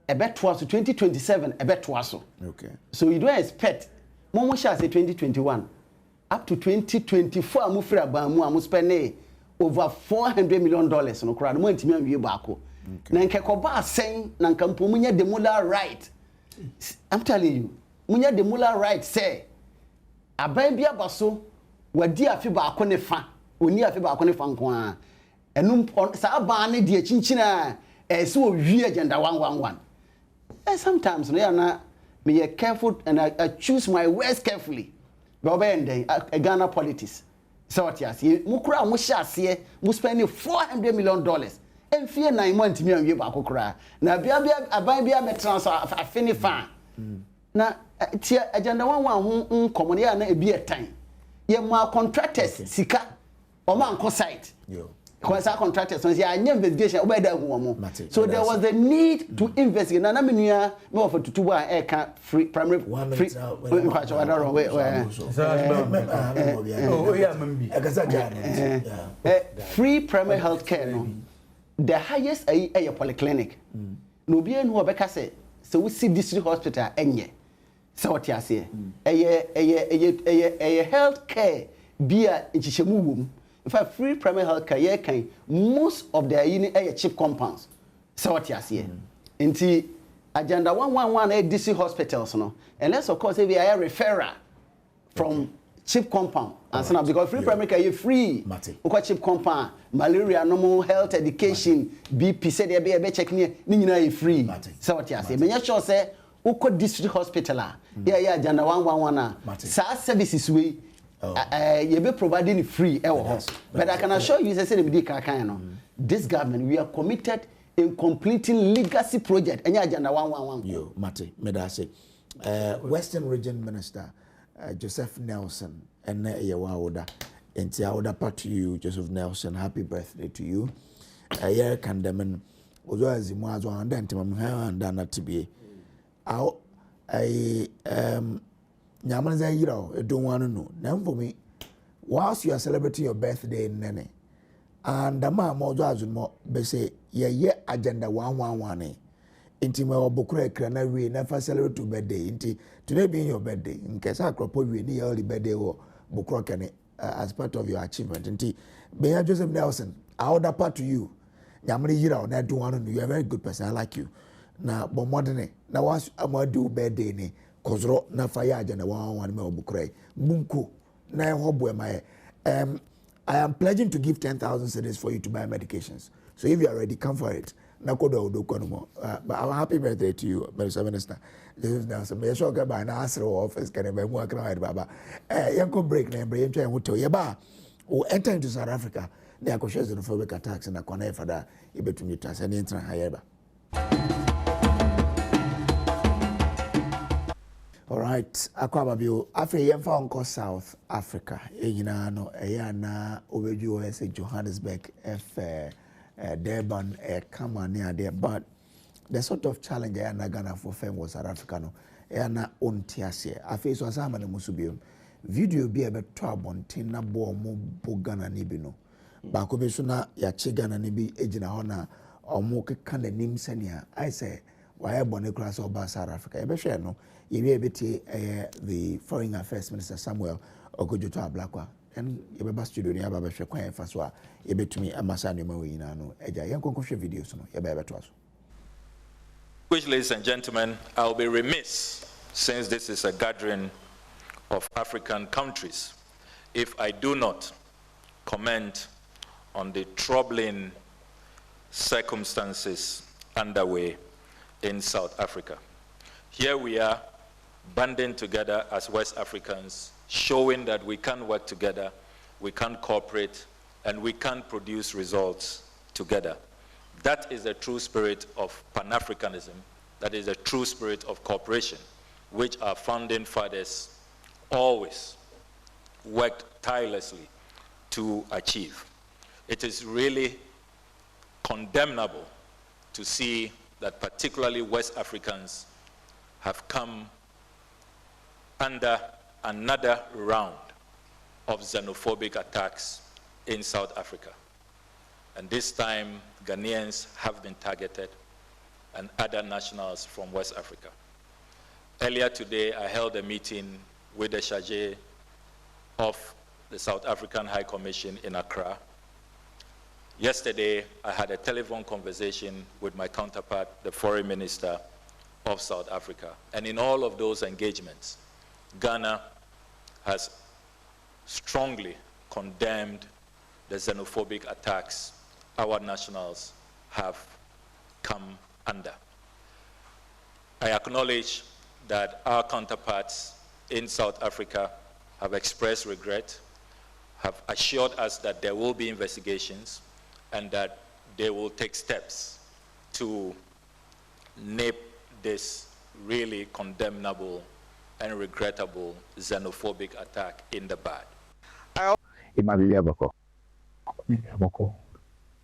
A bet was 2027 a bet was so. Okay. So you don't expect Momo shall say 2021 up to 2024 amufra bamu amu spend over $400 million no crowd mo ntimi anwie baako. Na nkekoba asen na nkampo munya the moral right. I'm telling you, munya the moral right say aban bia baso wadi afi baako ne fa oni afi baako ne fa nko a enum sa aban ne de chinchina so wi agenda 111. Sometimes no me careful and I choose my words carefully. But a Ghana politics. So what you see, mukura mo shase mo spending $400 million. And fear 9 months me and you back okra. Na bia aban bia me transfer afini fan. Na tia agenda 111 ho nkomo ya na e bi etan. Ye ma contractors sika o man ko site. Yo. Because our contractors so say investigation obeda hu mo. So there was a need to investigate. Na me nua me offer tutu a e ka free primary free. Free primary health care no. The highest a polyclinic. No be enu obeka say so we see district hospital enye. So what you say? A health care be a ichishemu wom. In fact, free primary health care can most of their cheap compounds. So what you say? Into agenda 111 DC hospitals no. Unless of course if we are a referral from cheap compound. And so now because free primary care you free. Okay, cheap compound, malaria, normal health education, BP said they be checking ni free. So what you say? Me sure say uko district hospital yeah agenda 111 sa services we you be providing free but I can assure you this government we are committed in completing legacy project any agenda 111 yo mate me da say Western Region Minister Joseph Nelson and Yawaoda enti awoda part to you Joseph Nelson, happy birthday to you. Yeah kandamen ozo azimu azo anda ntima anda na tibie aw nyaman za yira edon wanu no na mfomi whilst you are celebrating your birthday nene and ma ozo azumo be say ye agenda 111 inti me obokura ekra na we na fa celebrate your birthday inti today being your birthday nkesa akropo we ni your birthday wo bokura kane as part of your achievement inti be Joseph Nelson I order part to you nyamre yira na do one you are a very good person I like you na bo modern na was amadu birthday ni kozro na fire agenda 111 me obokura bunku na hobo e I am pledging to give 10,000 cedis for you to buy medications. So if you are ready, come for it. But I'm happy birthday to you, Mr. Minister. This is now some sure by now office can be more crowded, Baba. Yanko break name, brain train would tell you about who enter into South Africa. They are cautious xenophobic attacks and a connect for that. You better meet us and enter higher. All right, akwababio afei yemfa onko South Africa enyina no na obeju ese Johannesburg Durban kama near there but the sort of challenge na Ghana for fame was South Africa no na ontiase afei so asama ne musubio video bi ebeto abonten na bo mo bo Ghana ni bi no ba ko be so na ya che Ghana ni bi ejina ho na omo keka nanim sania I say why bone class oba South Africa ebehwe no the Foreign Affairs Minister Samuel Okojoto Ablakwa and yebeba studio ni aba behwe kwan efa so a yebetumi amasa ne mawe yina no eja yenkonkohwe videos no yeba to aso. Ladies and gentlemen, I'll be remiss since this is a gathering of African countries if I do not comment on the troubling circumstances underway in South Africa. Here we are banding together as West Africans, showing that we can work together, we can cooperate, and we can produce results together. That is the true spirit of Pan-Africanism. That is the true spirit of cooperation, which our founding fathers always worked tirelessly to achieve. It is really condemnable to see that particularly West Africans have come under another round of xenophobic attacks in South Africa. And this time, Ghanaians have been targeted and other nationals from West Africa. Earlier today, I held a meeting with the chargé of the South African High Commission in Accra. Yesterday, I had a telephone conversation with my counterpart, the Foreign Minister of South Africa. And in all of those engagements, Ghana has strongly condemned the xenophobic attacks our nationals have come under. I acknowledge that our counterparts in South Africa have expressed regret, have assured us that there will be investigations and that they will take steps to nip this really condemnable and regrettable xenophobic attack in the bud.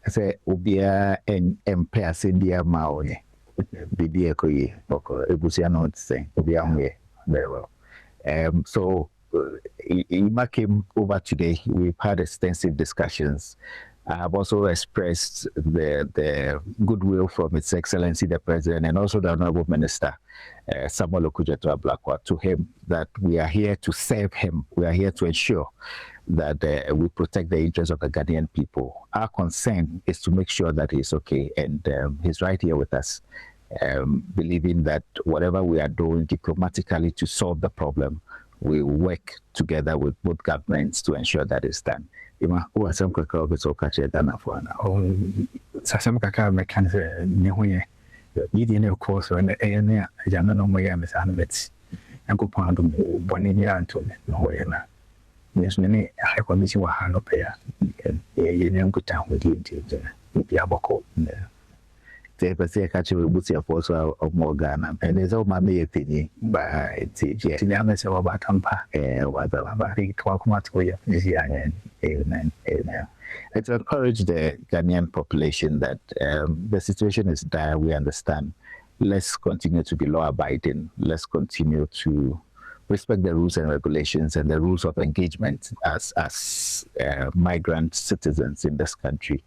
Say ubia empe asendia maoye bidie koyi boko ebusia no say ubia hwe very well. So Ima came over today. We've had extensive discussions. I have also expressed the goodwill from His Excellency the President and also the Honorable Minister Samuel Okudzeto Ablakwa to him that we are here to serve him. We are here to ensure that we protect the interests of the Ghanaian people. Our concern is to make sure that he's okay, and he's right here with us, believing that whatever we are doing diplomatically to solve the problem, we work together with both governments to ensure that it's done. Ima uwa sam kaka obeso kache dana fuana. Sasam kaka mekanse nehuye. Yidi ne koso ne ene jana no moya mesana beti. Yanko pando boni ni antone no hoyena. There's many high commission were hand up here. You don't go down with you until the Aboko. They say catch you with your force of more Ghana. And there's all my opinion by TJ. I'm say about Tampa. Whatever. I think Kwakumatko is young. Amen. Let's encourage the Ghanaian population that the situation is dire. We understand. Let's continue to be law-abiding. Let's continue to respect the rules and regulations and the rules of engagement as migrant citizens in this country.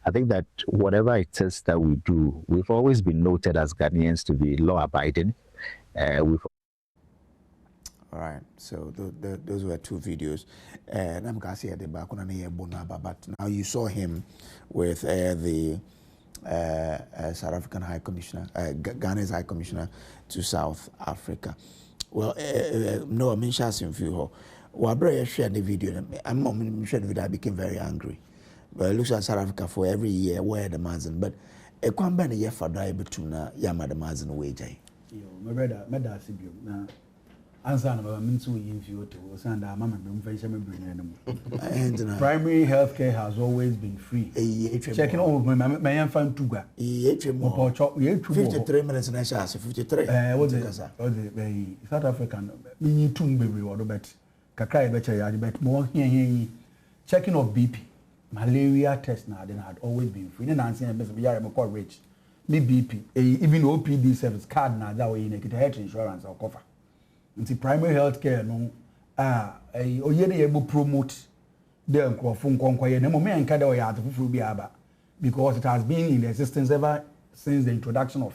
I think that whatever it is that we do, we've always been noted as Ghanaians to be law-abiding. All right, so those were 2 videos. And I'm going to say at the back on but now you saw him with the South African High Commissioner, Ghana's High Commissioner to South Africa. Well, no, I mean, Shasim Fuho. Well, I shared the video. I'm shared the video. I became very angry. But I look at South Africa for every year where the Mazin, but a quambani year for drive between Yama the Mazin wage. My brother, Medasibio. Now, answer about me to you if you to send our mama bring primary health care has always been free. Checking all my infant tuga. 53 minutes and I shall 53. What's it? South African, meaning two baby or bet. Kakai better, bet more here. Checking of BP. Malaria test now then had always been free. Then answer and be rich. Me BP, even OPD service card now that way you get health insurance or cover. It's primary health care no oyede able promote the phone conquer no moment and kada ya to be aba because it has been in existence ever since the introduction of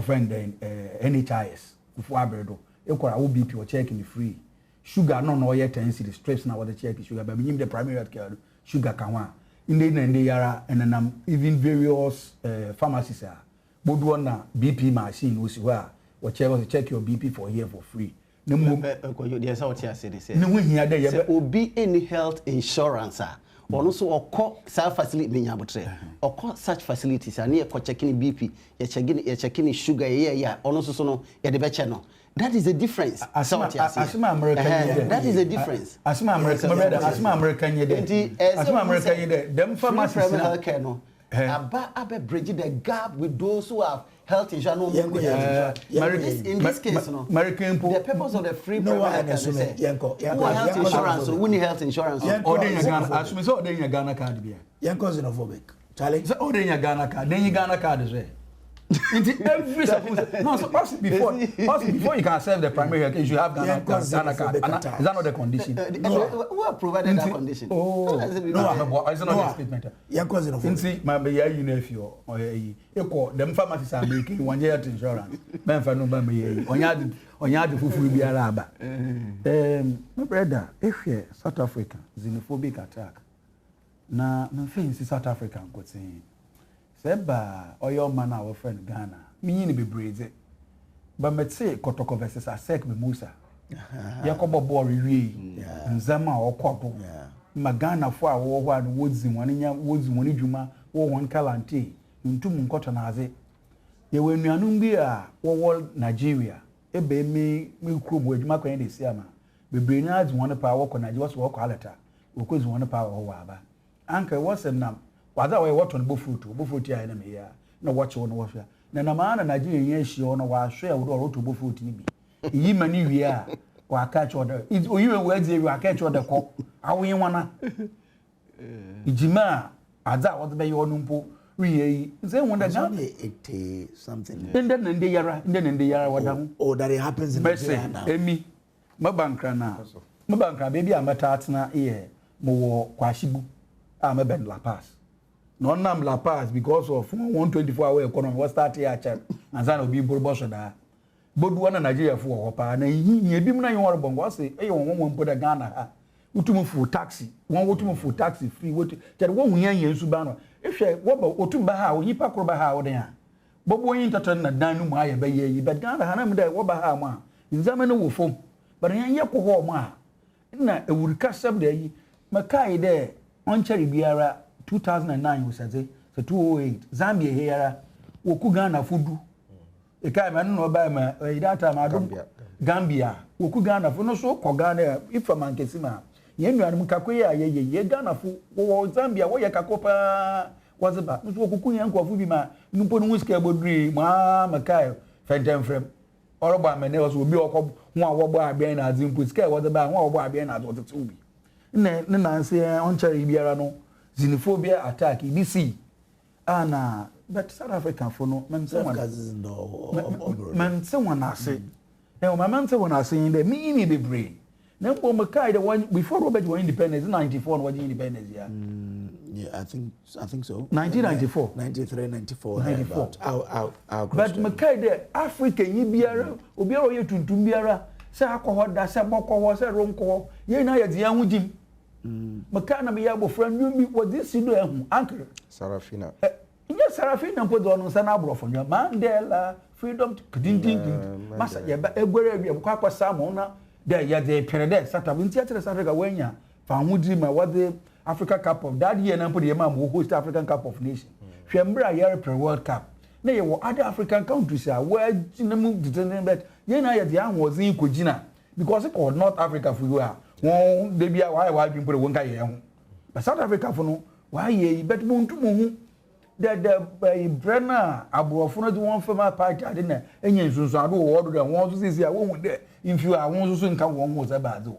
friend NHIS before abredo equal OBP or checking free sugar no yet 10 city strips now what the check sugar but we the primary health care sugar kanwa in the yara and then even various pharmacies are both one BP machine was where whatever to check your BP for here for free. No more. There's what I said. No one here there will be any health insurance. Or also or call such facility being able to or call such facilities and near checking BP, you're checking sugar, yeah, also so at the channel. That is the difference. As my American, that is the difference. As my American, them pharmacies no. About bridge the gap with those who have health insurance. In this case, no. American the purpose of the free private health insurance, winning health insurance. Or then you Ghana, as we saw, then you Ghana card be. Young cousinophobic. Charlie, or then you Ghana card, then you Ghana card is there. Every no, so before you can serve the primary health care, you have Ghana card. Is that not the condition? Who have provided that condition? Oh, no, it's not a statement. Young cousin of my you nephew or them pharmacies are making 1 year insurance. Men for no baby on yard fufu be araba. My brother, if you South Africa xenophobic attack. Na my friends in South Africa got saying Seba or your man our friend Ghana. Me ni be braze. But me say Kotoko versus Asek be Musa. Yakobo Bori Nzama or Kopo. Magana for a war one woods in one juma or one calante. Into Munkotonaze. Ye when you anumbia war Nigeria. Ebe me crew with Mako and the Siama. Be brainards one power on I just walk alata. Because one power waba. Anchor was a name. Whether I watch on Buffut ya enemy here, no watch on warfare. Nanamana Nigeria, she on a while share with all to Buffut me. Ye many here, or catch order. It's even words you are catch order cock. How we wanna Ijima, as that was by your numpo. We say when the something. Then in the yara, what that it happens in the Emi, Mabankra Mabankra, baby, I'm a tatsna ear, more Kwashibu. I'm a Ben La Paz. Non nam La Paz because of 124-hour economy was started here and Zano be Borbosha. But one Nigeria for Opa and ye be na you want bongo say, eh, one put a Ghana. Utumu for taxi, one wotumu for taxi free. What that 1 year in Subano. If she what about Otumbaha, Yipakobaha or there. But when you turn a danu Maya by ye, but Ghana Hanam there, Wabahama, in Zamano will form. But in Yako Ma, na a would cast up there, Makai there, on Cherry Biara. 2009 was say so 208 Zambia here Wokugana fudu e kai man no ba ma that time Gambia Wokugana for no so Kogana if man kesima ye nuanum kakoye ye Ghana fu wo Zambia wo ye kakopa wazeba nso okuku ye nkofo bi ma nupo no wuska bodri ma makai fentem frem oroba amene was obi okọ ho a wo bo abian na azimpu ska wazeba ho a wo bo abian na azotetu bi ne nanse on cherry biara no xenophobia attack BC ana but South Africa for no man say one ase e o man say one ase in the me be brain na mbo makai the one before Robert won independence 94 was independence yeah I think so 1994 93 94 out but makai the Africa yi biara obiara ye tuntum biara say akọ da say bokọ say ronko ye na ye dia hudim makai na me ya bo friend you what this do ehun anchor Sarafina Yes, Sarafina put on Sana Brofon, Mandela, freedom to ding. Master, Ebere, Quaqua Samona, there, yet they paradise, Saturday, South Africa, when ya found Woodima, what the Africa Cup of that year, and put the man who host African Cup of Nations. Shembra European World Cup. Nay, were other African countries where Jina moved to tell them that Yena Yan was in Kujina, because it called North Africa for you are. Won't they be a while you put a one guy? But South Africa for no, why ye bet moon to moon. The Brenner Abuafuna do one for my party. I didn't any so I do order and want to see I won't there. If you are one soon come one was about do.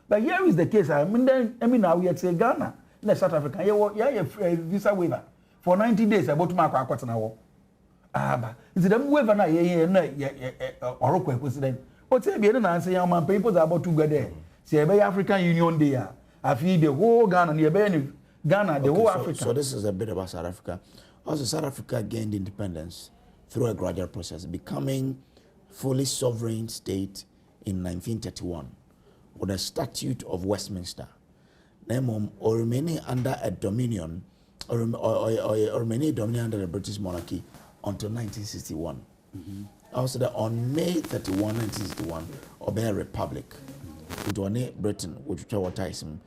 But here is the case. I mean now we at say Ghana, in South Africa. Yeah, visa waiver for 90 days about my quarter now. But it's the waiver now, or president. What's the answer? Young man, papers about to go there. See, African Union there. I feed the whole Ghana near Ghana, the whole Africa. So this is a bit about South Africa. Also, South Africa gained independence through a gradual process, becoming fully sovereign state in 1931 with the Statute of Westminster. Or remaining under a dominion, or remaining dominion under the British monarchy until 1961. Also, on May 31, 1961, obey a republic, which was Britain, which was Tyson.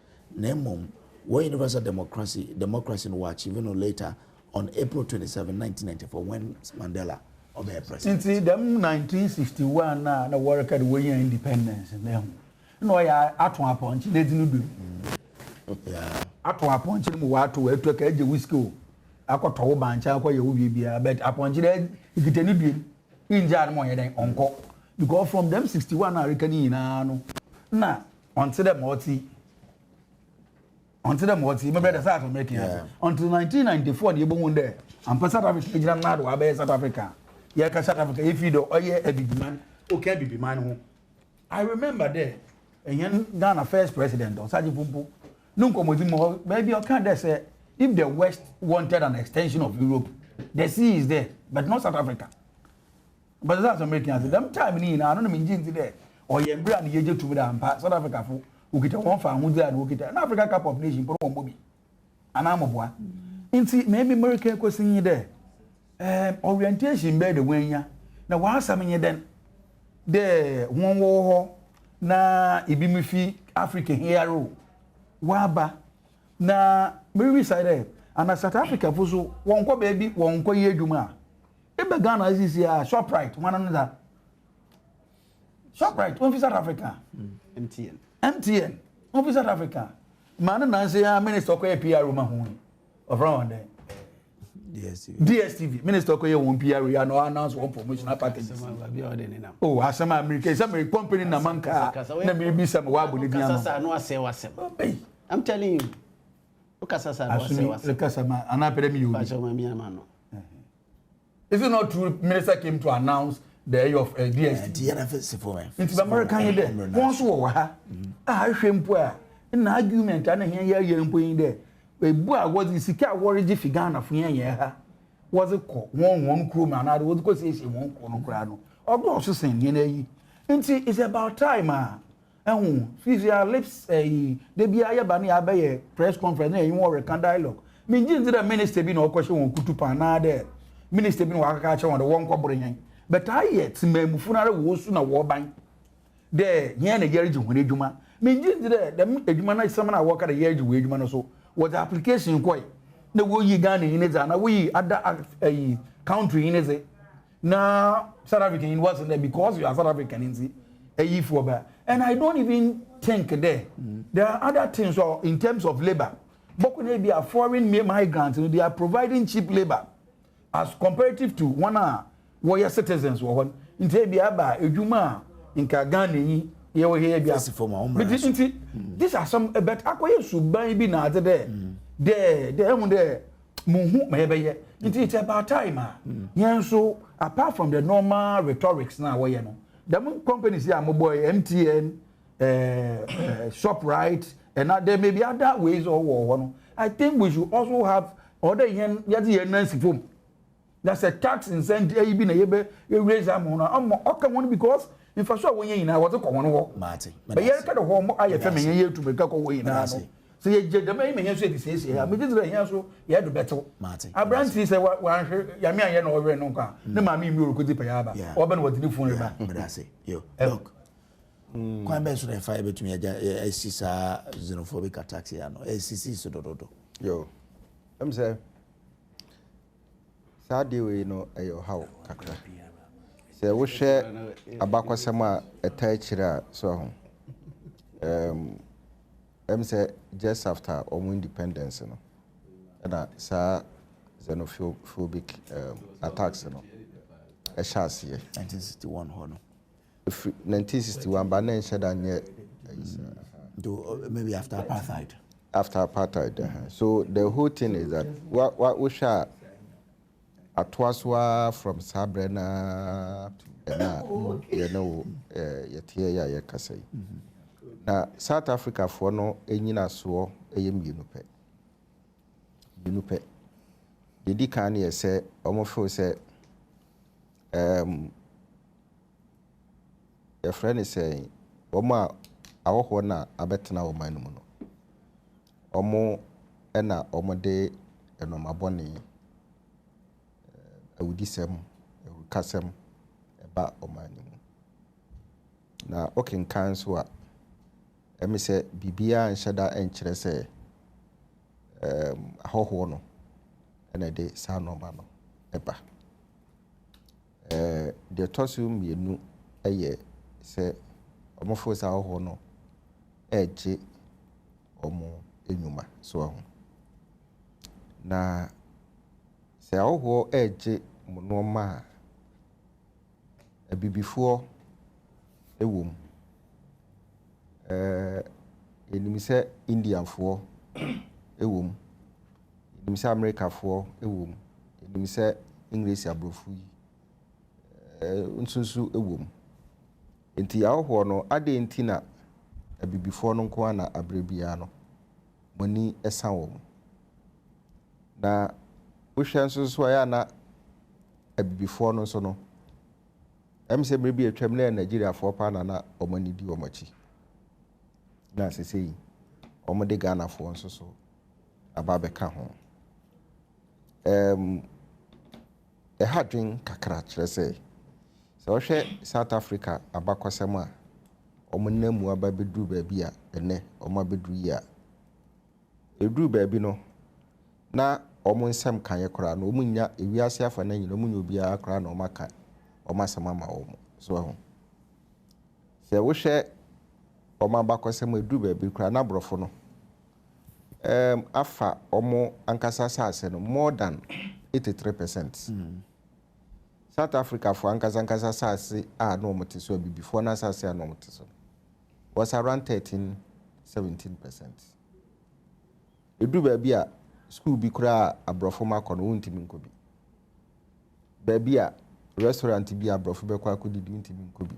Where universal democracy was achieved later on April 27, 1994, when Mandela obeyed president. Since them 1961 na work at way independence them. No ya atwa punch they didn't do. Yeah. Atwa punch mu wa to we to ka je whiskey akoto wo bancha akwa ye wo bia but apunch dey ikiteni due. Inja no ye den onko because from them 61 na rekani na no na until them my brother South America. Until 1994, the Ebon there. And South Africa, South Africa. Yeah, South Africa, if you do, oh yeah, a big man, okay, big man. I remember there, a young Ghana first president, or Saji Pumpu, Nunco, maybe I can't say, if the West wanted an extension of Europe, the sea is there, but not South Africa. But South Americans, them time in, I don't mean Jinzi there, or you brand the to South Africa for. Ukita one farm with that ukita an African Cup of Nations for one bobby. And I'm a boy. Inti maybe American question you there. Orientation bed the way ya. Now what's something then? There one war na ibimifi African hero. Waba na maybe side and South Africa for so one ko baby one ko ye duma. Ebe Ghana is here Shoprite one another. Shoprite one for South Africa. MTN, of South Africa. Man, Nancy, Minister Koya PR room of around there. DSTV, Minister Koya won't PR, no announce one promotional package. Oh, as some American, some company in Namanka, let me be some wabble. I'm telling you. Look at Casasa, an epidemic. Is it not true? Minister came to announce the area of DSTV. Into American there. Once over, I shame poor. In argument, and here you're putting there. A boy was the secure warrior Figana for here. Was a one crewman, I would go say she won't crowd. Or also saying, you know, it's about time, and fizz your lips, they be a bunny abbey press conference, and you want a dialogue. Means the minister be no question on Kutupana there. Minister be no catch on the one cobring. But I yet may Mufuna was soon a war bank. There, Yan a year when you do. Means the man is someone I work at a year to wage man or so. What the application quite? The way you got in it, and we other a country in it. Now, South African wasn't there because you are South African in for ba. And I don't even think there are other things in terms of labor. But when they be a foreign migrants, they are providing cheap labor as comparative to one warrior citizens. In Tebiaba, Ejuma, in Kagani, you hear these are some but Aqua should buy be not there. There, Muhu, maybe it's about time. Yeah, so apart from the normal rhetorics now, you know, the companies here, my boy, MTN, ShopRite, and there may be other ways or one. I think we should also have other yen. That's a tax incentive. You raise amount. Because in fact, when you know what to call Martin, but you kind of home. I have here to make up away now. So you the main man say this is here. I mean, this is here, so you had to battle. Martin. I brand says, "One, Yamia, no, over no car. No, mammy, you could be payaba. Open what you phone about." But I say, you look. Quite best to fiber to me. I see xenophobic attacks here. No, ACC so do. Yo, I'm saying. Sadly, we know how kakra. Say we share abakwasema etachira so. I'm say just after independence, you know, and sa xenophobic attacks, you know, a chance here. 1961, hono. 1961, but then said that maybe after apartheid. After apartheid, so the whole thing is that what we share atwaswa from Sabrina, you know, yetia yakasai. Na South Africa for no enyina so eyem yinupe dedi kan ye se omo feel se your friend is saying omo awoho na abetena wo man mu no omo ena omo de eno maboni awudisem awukasem eba oman mu na okenkan so a emi say bibia anhyada enkyere say ahoho no ena de sa normal no eba de tosu mienu eye say omofo sa ahoho no eje omo enyuma so aho na say ahoho eje monoma abibifo ewom enim sɛ Indian fo ewom enim sɛ America fo ewom enim sɛ English abrofu yi nsunsu ewom enti aho no ade enti na abibifo no nko ana abrebia no moni ɛsan wo na wohwɛ nsunsu aya na abibifo no so no sɛ mrebi atwam na Nigeria fo pa na omani di omachi na sesei omode Ghana fo nso so ababeka ho hadwen kakra kyerɛ sɛ wohwɛ South Africa abakwasɛm a omonnamu ababeduru baabi a ene omabeduru yi a eduru baabi no na nsɛm kan yɛkora no omunya ewiase afa na nyina omunya obi akora na omaka omasama ma omo so ho sɛ wohwɛ omabakɔsɛm eduru baabi kora na brofo no afa omo ankasa sase no more than 83%. South Africa for ankasa sase a no omo teso before na sase a no omo teso was around 13-17%. Eduru baabi a school bi kora abrofo makɔ no wontimi nkobi baabi a restaurant bi abrofo be kwa kodidi ntimi nkobi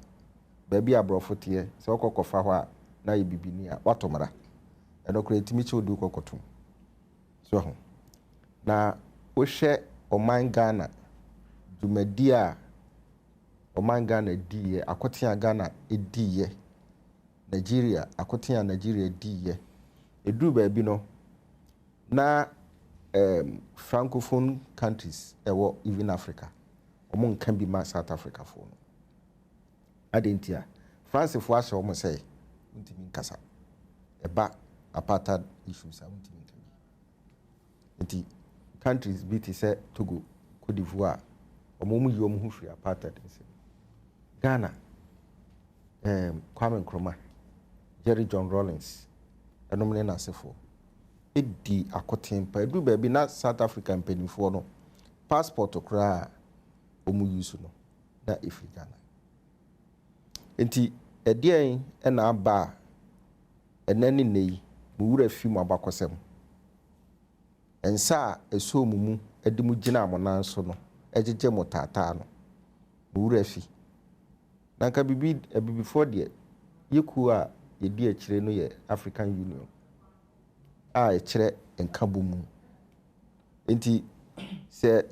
baabi abrofo tie se okokofa hɔ a na ye bibini a watomra eno kora ntimi che odu kokotom so ho na wohwɛ oman Ghana dumadi a oman Ghana diye akotea Ghana ediye Nigeria akotea Nigeria diye eduru baabi no na francophone countries even Africa omo can be ma South Africa for no adentia France for aso omo say untimi nkasa eba apartheid issues a untimi nkasa enti countries biti say Togo Cote d'Ivoire omo mu yi omo hu free apartheid nse Ghana Kwame Nkrumah, Jerry John Rawlings, enom ne nasefo edi akoten pa edu ba bi na South African penifo no passport okra omu use no na Africa na enti edien na aba enani nei mu wura fi mu abakosem ensa eso mu edi mu gina amona so no ejeje mu tata no mu wura fi nanka bibi for de yeku a yedi akire no ye African Union a ekire enka bomu enti se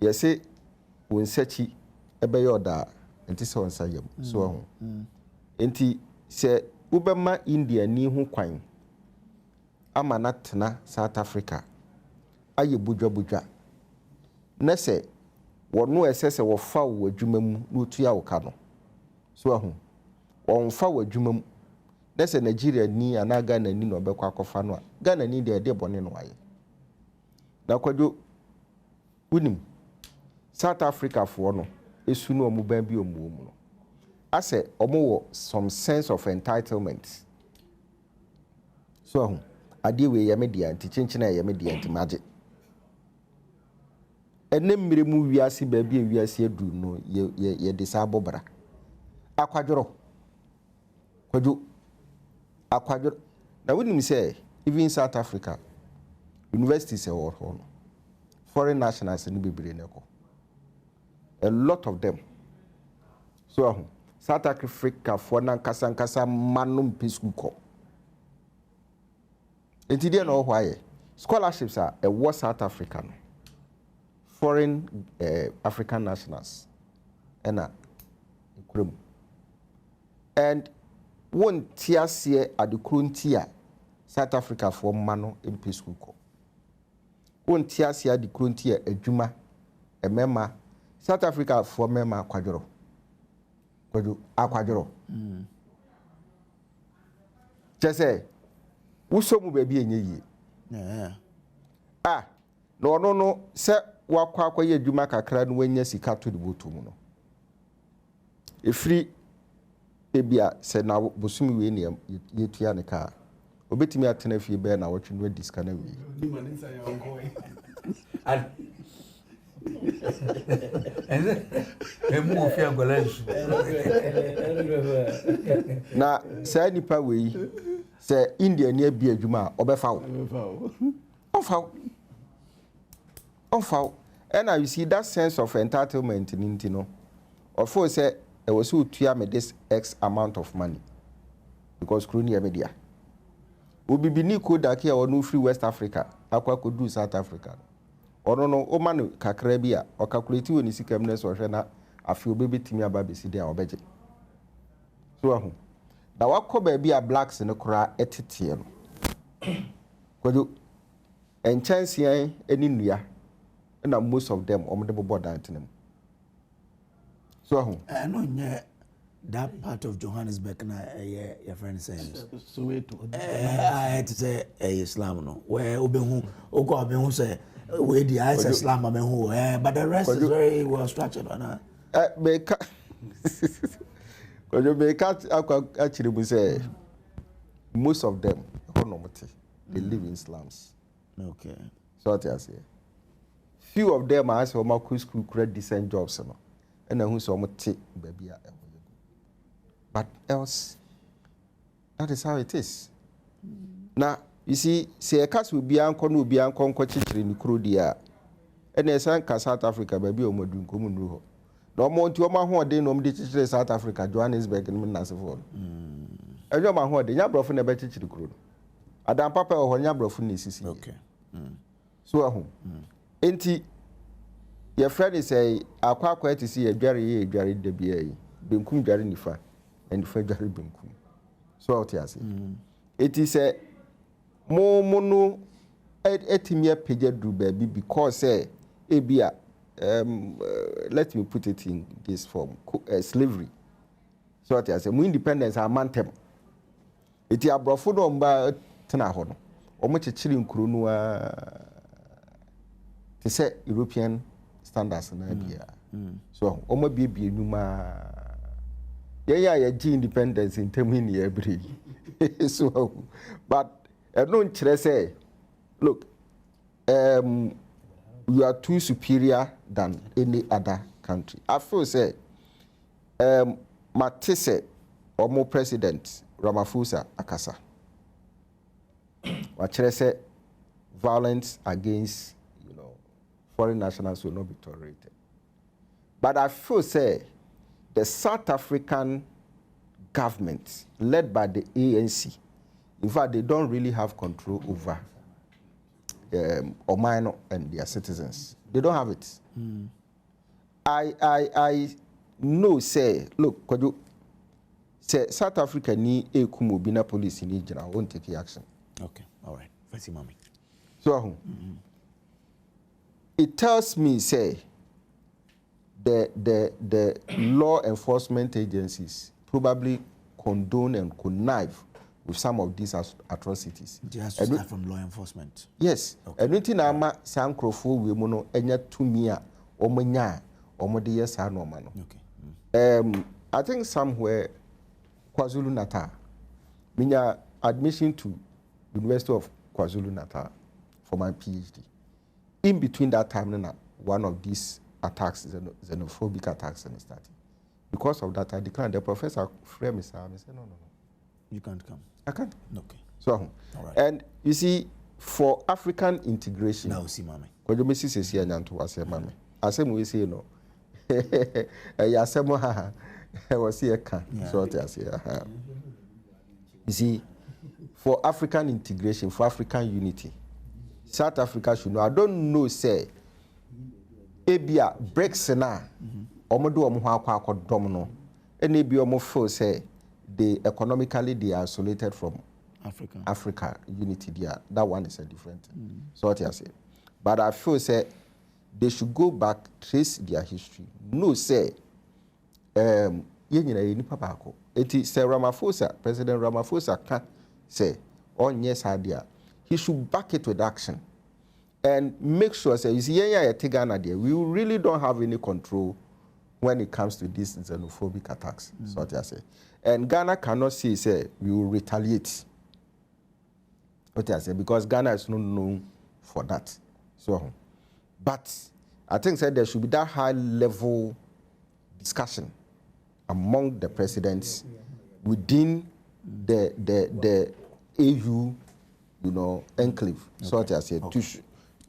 yese wonsachi ebe yoda enti se wonsa yam so ho enti se ubema India ni ho kwan ama natena South Africa aye budwa na se wono esese wo fa wo adwuma mu na otua wo ka no so ho won fa wo adwuma mu na se Nigeria ni anaga na ni no bekwa akofa no a Ghana ni de bone no waye na kwadwo unim South Africa fo no esu no omu ban bi omu no ase omo wo some sense of entitlement so ho ade we ye media nti chenchena ye media nti mage ene mmire mu wiase ba bi wiase adu no ye disable bra akwadworo na wonim say even South Africa universities e wo no foreign nationals ni bebre ne ko a lot of them so South Africa for na nkasa manum peace ko enti dia no why scholarships are a war South Africa no foreign African nationals and one tiasie adekruntia South Africa for mano in peace ko one tiasie adekruntia adwuma emema South Africa for mema akwadworo chese wuso mu ba bi enye yi no ono no se wakwa ye adwuma kakra no wanya sika to de boto mu no efiri ebia se na bosumi we ne yetua ne ka obetimi atena fie be na wotwe no diska na we emu ofia golensu na se nipa we se India ne bia adwuma obefa wo onfa and you see that sense of entitlement in no of course say there was who tua me this X amount of money because crony media obi bi ni ko da ke onu free West Africa akwa ko do South Africa ono no o man kakra bi a o calculate woni sikam ne so hwe na afi obebetimi aba besi dia obeje so ahu da wakọ ba bi a blacks ne kura etete no kodo enchansian eni nua na most of them omde bobo dantenem so ahu no nye that part of Johannesburg na your friend says so it I had to say Islam no where obehu ogo obehu say we the Islam abehu but the rest is very well structured na beka kojo beka actually we say most of them economically they live in slums. Okay, so what I say few of them are so ma school create decent jobs no and who so much baby but else that is how it is. Now you see say a case will be anko no be anko chichiri ni kuro dia and e san ka South Africa baby o modun ko munru ho no mo nti o ma ho de no mo de chichiri South Africa Johannesburg ni na se fo ejo ma ho de nya brofo na be chichiri kuro adam papa o ho nya brofo ni sisi. Okay. So ahu enti your friend is say akwa to see adware de bia yi benkum dware nifa and fa dware benkum so what you say it is a mo no etimia page do baby because say ebia let me put it in this form slavery so what you say mo independence amantem eti abrofo no mba tena ho no omo chichiri nkuru no te say European standards na bia so omo bia nyuma yeah, independence in termini every. So, but I don't say, look, you are too superior than any other country. I feel say, Matisse or more president Ramaphosa Akasa. What say violence against foreign nationals will not be tolerated. But I feel say the South African government led by the ANC, in fact, they don't really have control over Omano and their citizens. They don't have it. I know say, look, could you say South Africa need a kumubina police in Nigeria won't take action. Okay, all right. Fancy mommy. So it tells me say the law enforcement agencies probably condone and connive with some of these atrocities. It has to start from law enforcement. Yes. And nothing ama sankrofo we mono enya tumia omonya omode yesa no ma no. Okay. I think somewhere KwaZulu Natal. Minya admission to University of KwaZulu Natal for my PhD. In between that time, one of these attacks, xenophobic attacks, started. Because of that, I declined. The professor framed me, and said, no. You can't come. I can't. Okay. So, all right. And you see, for African integration, now see, mommy. When you see here, I say, mommy. I say, we say no. I say, moha. I was here, so I say, you see, for African integration, for African unity, South Africa should know. I don't know, say, Ebia breaks na, omodo omo akwa domino, and ebi omo feel say they economically they are isolated from Africa unity. There, that one is a different. So what I say, but I feel say they should go back, trace their history. No say, yenina nipa bako. Eti say Ramaphosa, President Ramaphosa can say, oh yes idea. He should back it with action and make sure, say, you see, we really don't have any control when it comes to these xenophobic attacks. So what I say. And Ghana cannot say, we will retaliate. What I say, because Ghana is not known for that. So, but I think there should be that high level discussion among the presidents within the AU, enclave, so what I said, to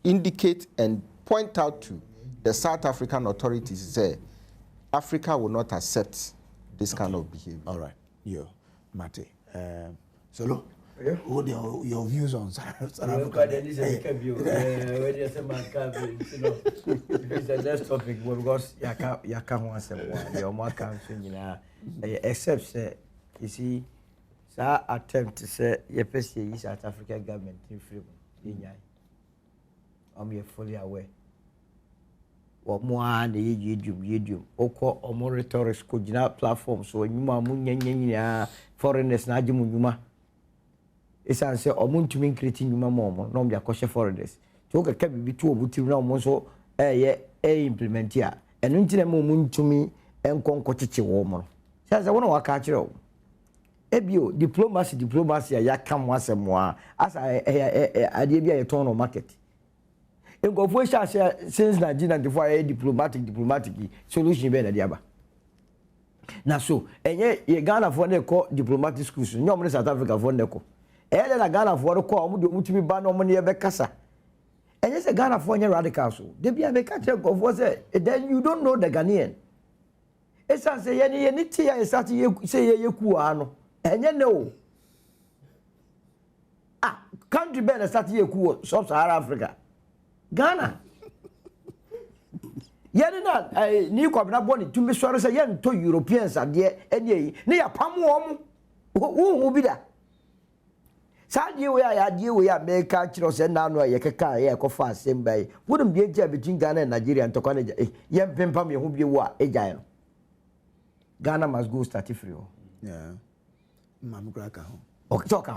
indicate and point out to the South African authorities, say, Africa will not accept this kind of behavior. All right, Mate. Solo, what are your views on South Africa? It's the next topic because you can't except say, you see. So attempt to say the South African government in freedom. I'm fully aware. What more the YouTube, or more rhetorics could platform so you foreigners na jumuma. It's answer or moon to mean creating you mom, no be a kosher foreigners. Took a cabin be two of now so implement here. And until a moon to me and concochichi woman. Says I want to catch you. Ebio diplomacy ya come once more as I did a turn on market. In go for since Nigeria before diplomatic solution be na diaba. Na so enye Ghana for dey call diplomatic schools no mo South Africa for dey call. Na Ghana for call mo dey mutumi ba no mo ne be kasa. Enye say Ghana for nye radical so. Dey bia make check go for say then you don't know the Ghanaian. Esa say ye ni tia start say ye ku ano. No. Country better start here cool sub-Saharan Africa. Ghana. Yenna new cabinet body to be sorry say yen to Europeans are there any near Pamwom who be that. Sadly, we are make culture and now no yaka cofa same by wouldn't be a job between Ghana and Nigeria and Tokane yen pimpam who be what a giant. Ghana must go start free. Yeah. Okay, talk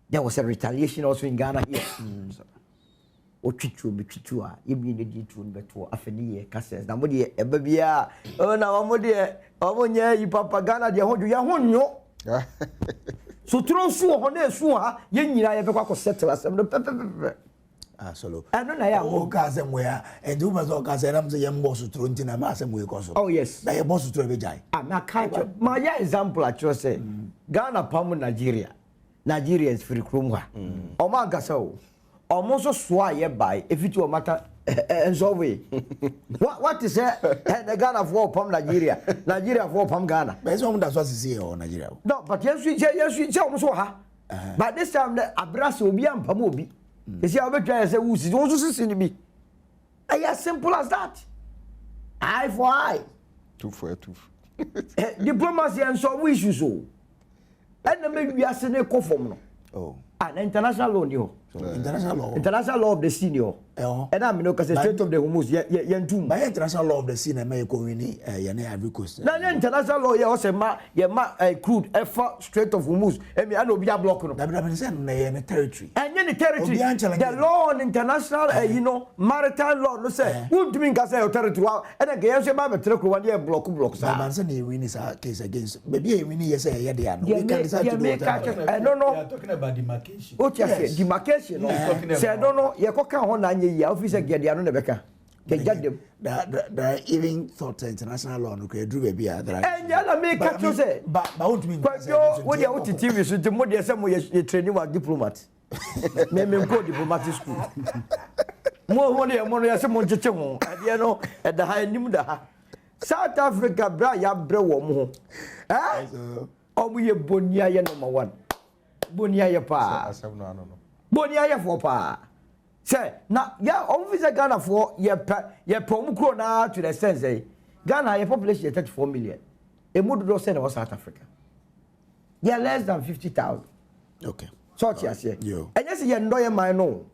there was a retaliation also in Ghana here. o twitwu be twitwu a ye bi ne di tu no beto afeni ye cases na mo de eba bia o na mo de o mo nya yi papa Ghana de hoju ya honyo so tro su ho na su ha ye nyira ye be kwa ko settle asem no pepepe solo eno na ya mo ka asem we a and you must ka say am say ye mbo sutro ntina ma asem we ko so oh yes na ye mbo sutro be jai na ka ma ya example actually say Ghana pam Nigeria is free kromwa o ma gasa o almost so ye buy if it will matter and so way what is the Ghana for pam Nigeria for pam Ghana but so that's what see here Nigeria no but yes almost ha but this time the abrasa obi am pam obi you see how be try say who see also see me as simple as that eye for eye tooth for tooth diplomacy and so issues so and the maybe as ne ko form no oh an international law ni ho international law of the senior and I mean because the state of the Hormuz ye ntum by international law of the sea na me ko wini ye na Ivory Coast na international law ye o se ma ye ma crude ever Strait of Hormuz e me an obi a block no da say na ye na territory and ye territory the law on international you know maritime law no say won't mean ka say territory and ge ye se ma betre ko wan ye block sa man say na win is a case against maybe ye win ye say ye dey no we can decide to do that I don't know we are talking about demarcation demarcation no say I don't know ye ko kan ho na nye ya officer get dia no na beka get them there even thought international law no can do baby that and ya me catch you say but what mean but yo what you out TV so the more say mo ye training wa diplomat me go diplomatic school mo no ya say mo cheche ho ade no e da ha nim da ha South Africa bra ya bre wo mo ho omo ye bonia ye number 1 bonia ye pa bonia ye for pa say na ya officer Ghana for ye pom kro na to the sense say Ghana your population is 34 million e mudu do say na South Africa they are less than 50,000 okay so tia say and yes ye ndo ye man no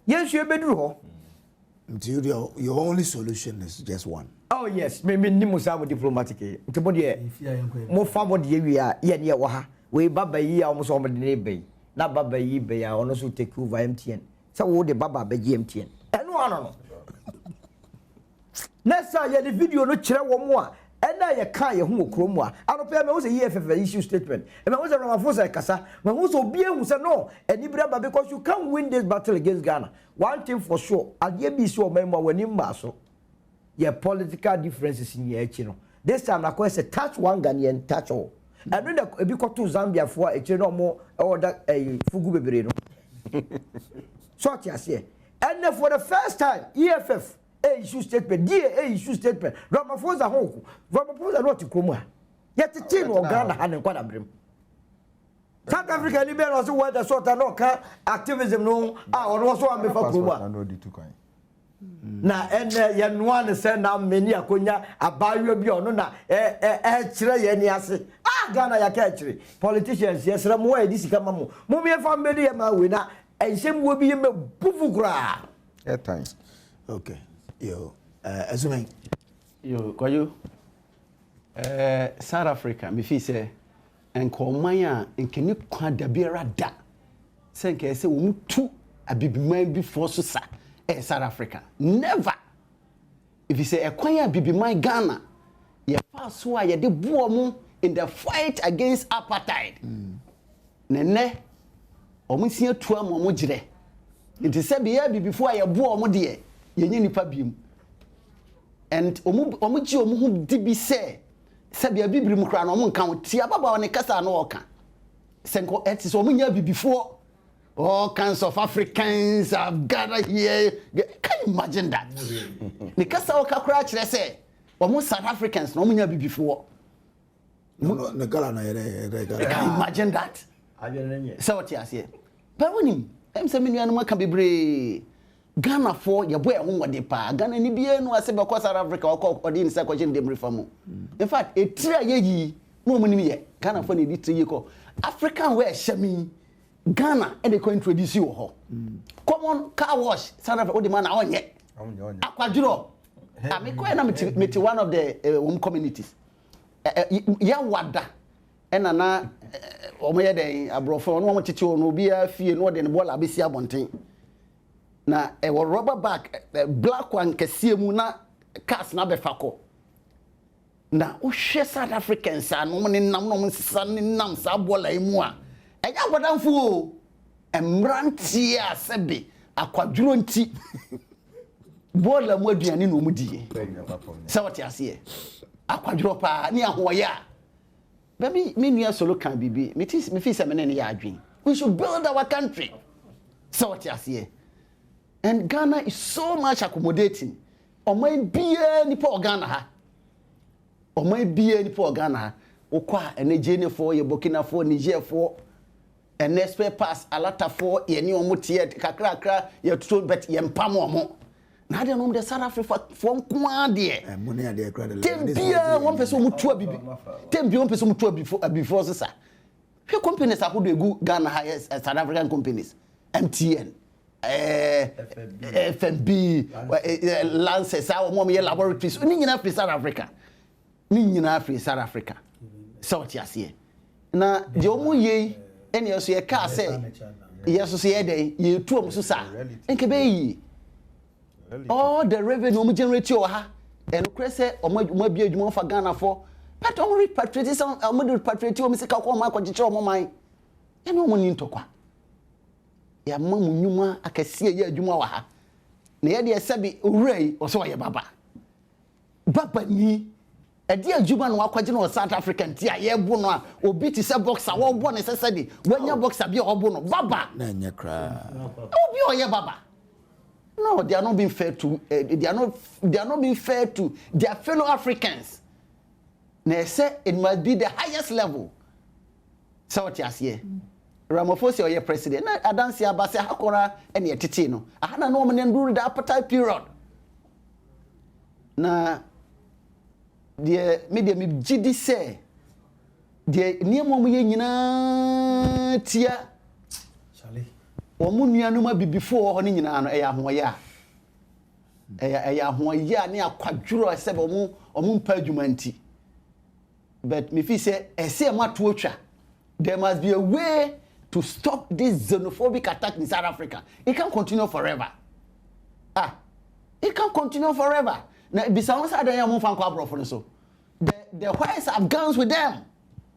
ye nsu e beduru ho until your only solution is just one oh yes me ni musa mo diplomatic nti mo de mo fa mo de wi a ye ne wo ha we baba yi a mo so mo de ne be na baba yi be ya ono so take over MTN so wo de baba be MTN eno ano no next time ye the video no kire wo mo a ena ye kan ye hu okro mu a anope me wo say EFF issue statement e me wo say Ramaphosa kasa me wo so bie hu say no eni braba because you can't win this battle against Ghana one thing for sure ade bi so member wani mba so your political differences in your echi no this time na say touch one Ghanaian touch all and when e bi to Zambia for echi no mo order fugu bebre no so tia say and for the first time EFF issue statement DA issue statement Ramaphosa honku Ramaphosa not kromu ha yet the no Ghana ha ne kwada brem South Africa ni be no so whether sort no ka activism no ono so am fa kromu ha na ye noa ne se na meni akonya abayo bi ono na kire ye ni ase Ghana ya ka kire politicians yes ra mo e di sika ma mo me fa mbedi ye ma we na ensem wo bi ye me bufu kura time okay yo assuming yo kwayo South Africa me fi say enkoman a enkeni kwa da biara da se nke se wo mutu abibiman bi for so sa South Africa never if you say ekwan abibiman Ghana ye fa so a ye de buo mu in the fight against apartheid nene omusia tu am omo gire nti se be ya bibifo a ye buo mu de ye nyi nipa biem and omu gi omu hu di bi se be bibiri mu kra na omu nkan ti ababa ne kasa na oka senko eti so omu nya bibifo all kinds of Africans have gathered here. Can you imagine that? Because our kakra kire say, omo South Africans no munya before. No Can you imagine that? So what you say? But when him, say me nuanu can be brave. Ghana for your boy who wade pa. Ghana ni bie no ase be South Africa or odin say question dem reform. In fact, a 3 year yi mo mu ni ye. Ghana for ni di 3 year ko. African where shemi Ghana and they can introduce you ho. Common car wash South Africa the man onye. Akwaduro. Me ko na meti one of the communities. Ya wada. Ena na omo ye den abrofo no mo tete no bia fie no de ne bola abesi abonten. na rubber bag black one kɛseɛ mu na cars na bɛfa kɔ na wohwɛ South Africans a no ne nam no sisa ne nam saa bola mu a ɛyɛ akwadanfo o mmrantie a sɛbe akwadwuro nti bola mu aduane no mu die sɛ wɔte aseɛ akwadwuro pa ne ahoyɛ a baby me nua solo kan bibi me fi sɛ me ne yɛ adwen we should build our country sɛ wɔte aseɛ and Ghana is so much accommodating ɔman biara nipa Ghana ha ɔman biara nipa Ghana ha wokɔ a ɛne Guinea-foɔ yɛ Burkina-foɔ Niger-foɔ ɛne spare pass alatafoɔ yɛne ɔmo teɛ kakrakra yɛtuto bet yɛmpam ɔmo na ade no de South Africa fo nko ade mone ade kra de tembia wɔn pɛ sɛ ɔmo tu abibi tembia wɔn pɛ sɛ ɔmo tu before sisa hwɛ companies ahodo egu Ghana ha South African companies MTN FNB Lances our mom yɛ laboratories ni nyina free South Africa ni nyina free South Africa so what you see na de ɔmo yɛ ɛne ɛso yɛ ka sɛ yɛ so yɛ de yɛ tu ɔmo so sa nke be yi all the revenue ɔmo generate wɔ ha ɛno kure sɛ ɔmo abi adwuma fa Ghana for but ɔmo repatriate some ɔmo de repatriate ɔmo sika kɔ ɔmo akɔgyekyɛ ɔmo man ɛne ɔmo ni ntɔkwa ya mamu nyuma akɛseɛ yɛ adwuma wɔ ha na yɛ de ɛsɛbi owurai ɔsɛ ɔyɛ baba ni ɛde adwuma no akɔgye no South Africa nti a yɛbo no a obi ti sɛ boxer wɔbɔ ne sɛsɛ de wanya boxer bi a ɔbɔ no baba na nyɛ kra obi ɔyɛ baba no they are not being fair to they are not being fair to their fellow Africans na ɛsɛ it must be the highest level so what you see Ramaphosa or president na adansi abase hakora ene etete no ahana no me nduru the appetite period na de media me gidi se de niam omo ye nyina tia chale omo nuanu ma bibifo ho ne nyina no eya ahoye a eya ahoye a ne akwadwuro se be omo mpa adwuma nti but me fi se ese ma to otwa there must be a way to stop this xenophobic attack in South Africa. It can't continue forever. It can't continue forever. Now, besides that, the whites have guns with them.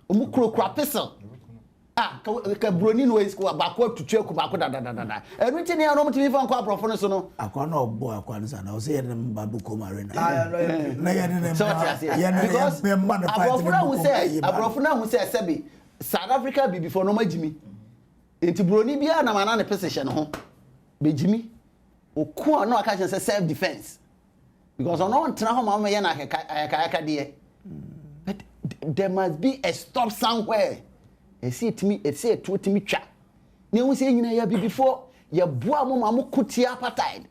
Umukro pistol. Broni no is backward to check da. Everything here no TV fan kwa brofo so no. Akwa no bo akwa no sana. O say dem babu koma arena. Na ya so what you say? Because abrofo who say sebi South Africa be before no majimi. Enti broni bia na mana ne position ho bejimi oku na aka say self defense because ono ntena ho ma ye na aka de but there must be a stop somewhere esi etimi twa na hu say nyina ya be before ye boa mo ma mo kuti apartheid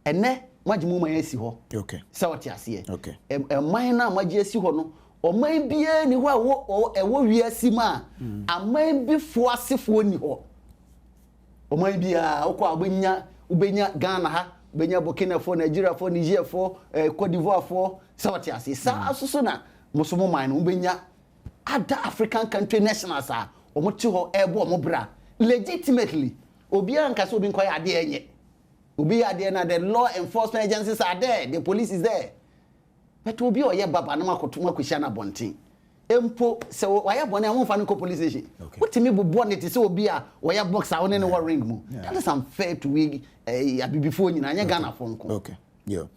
ene majimu ma yesi ho okay so what you see okay man na maji esi ho no oman bia ni ho ewo wiasi ma aman bi fo asefo ni ho oman bia okọ agbenya ubenya Ghana ha benya Burkina fo Nigeria fo Niger fo Cote d'Ivoire fo South Africa sa asusu na musumo man ubenya other African country nationals a omochi ho ebo omobra legitimately obi anka so obi nkoya ade enye obi ade na the law enforcement agencies are there the police is there but obi oye baba na makohia na bonten empo se waya bone amfa no police station wotimi bubo ne te se obi a waya box a woni ne war ring mu that is unfair to we abibifo nyina anya Ghana fo nko okay yo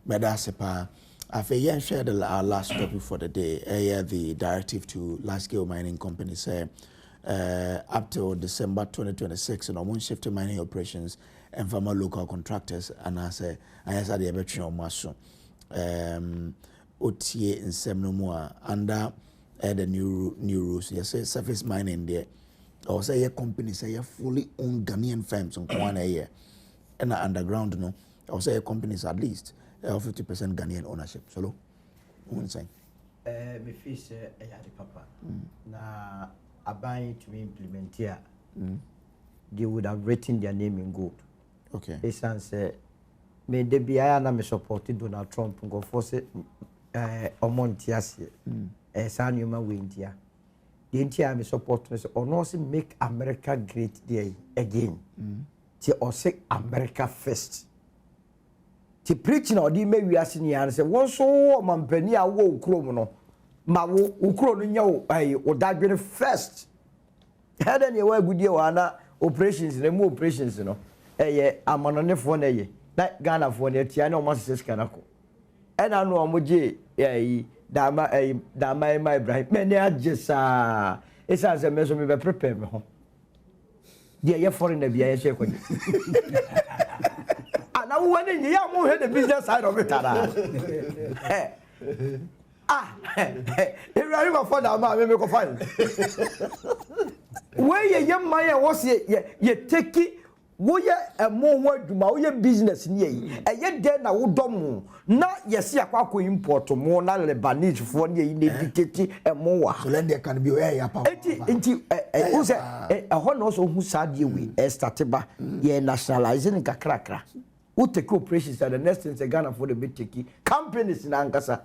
but that's pa after you shared our last topic for the day the directive to large scale mining companies up till December 2026 and almost shift to mining operations and from local contractors and I say the between on maso OTA in Semnomoa under the new rules. You say surface mining there, or say your company say you fully owned Ghanaian firms on one year, and underground no, or say your companies at least 50% Ghanaian ownership. So, one thing. Me feel say papa. Na abide to implement here. They would have written their name in gold. Okay. They say me de biya na me supported Donald Trump go force omontiasie sanuma wentia the entire me support me so ono make America great there again ti ɔse America first ti preaching ɔde me wiase ni yan sɛ wɔn so ɔmampani a wo ukrom no ma wo ukro no nya wo odadwene first headen ye wa gudie wa na operations na mu operations no amanonefo na ye na Ghana fo na tia na ɔma sese sika na ko ɛna no ɔmo gye dama Ibrahim me ne agesa esa sɛ me so me be prepare me ho de ye foreign na bia ye hye kwanyi ana wo ne ye ya mo he the business side of it ara Ibrahim for dama me ko fine we ye man ye wo se ye take wo ye emo ho aduma wo ye business ni yi eye de na wo dom na ye se akwa import mo na Lebanese fo ni yi na dictate emo wa so let there can be where ya pa enti wo se ho no so hu sadie we start ba ye nationalizing kakrakra wo take operations and the next thing say Ghana for the big take companies na ankasa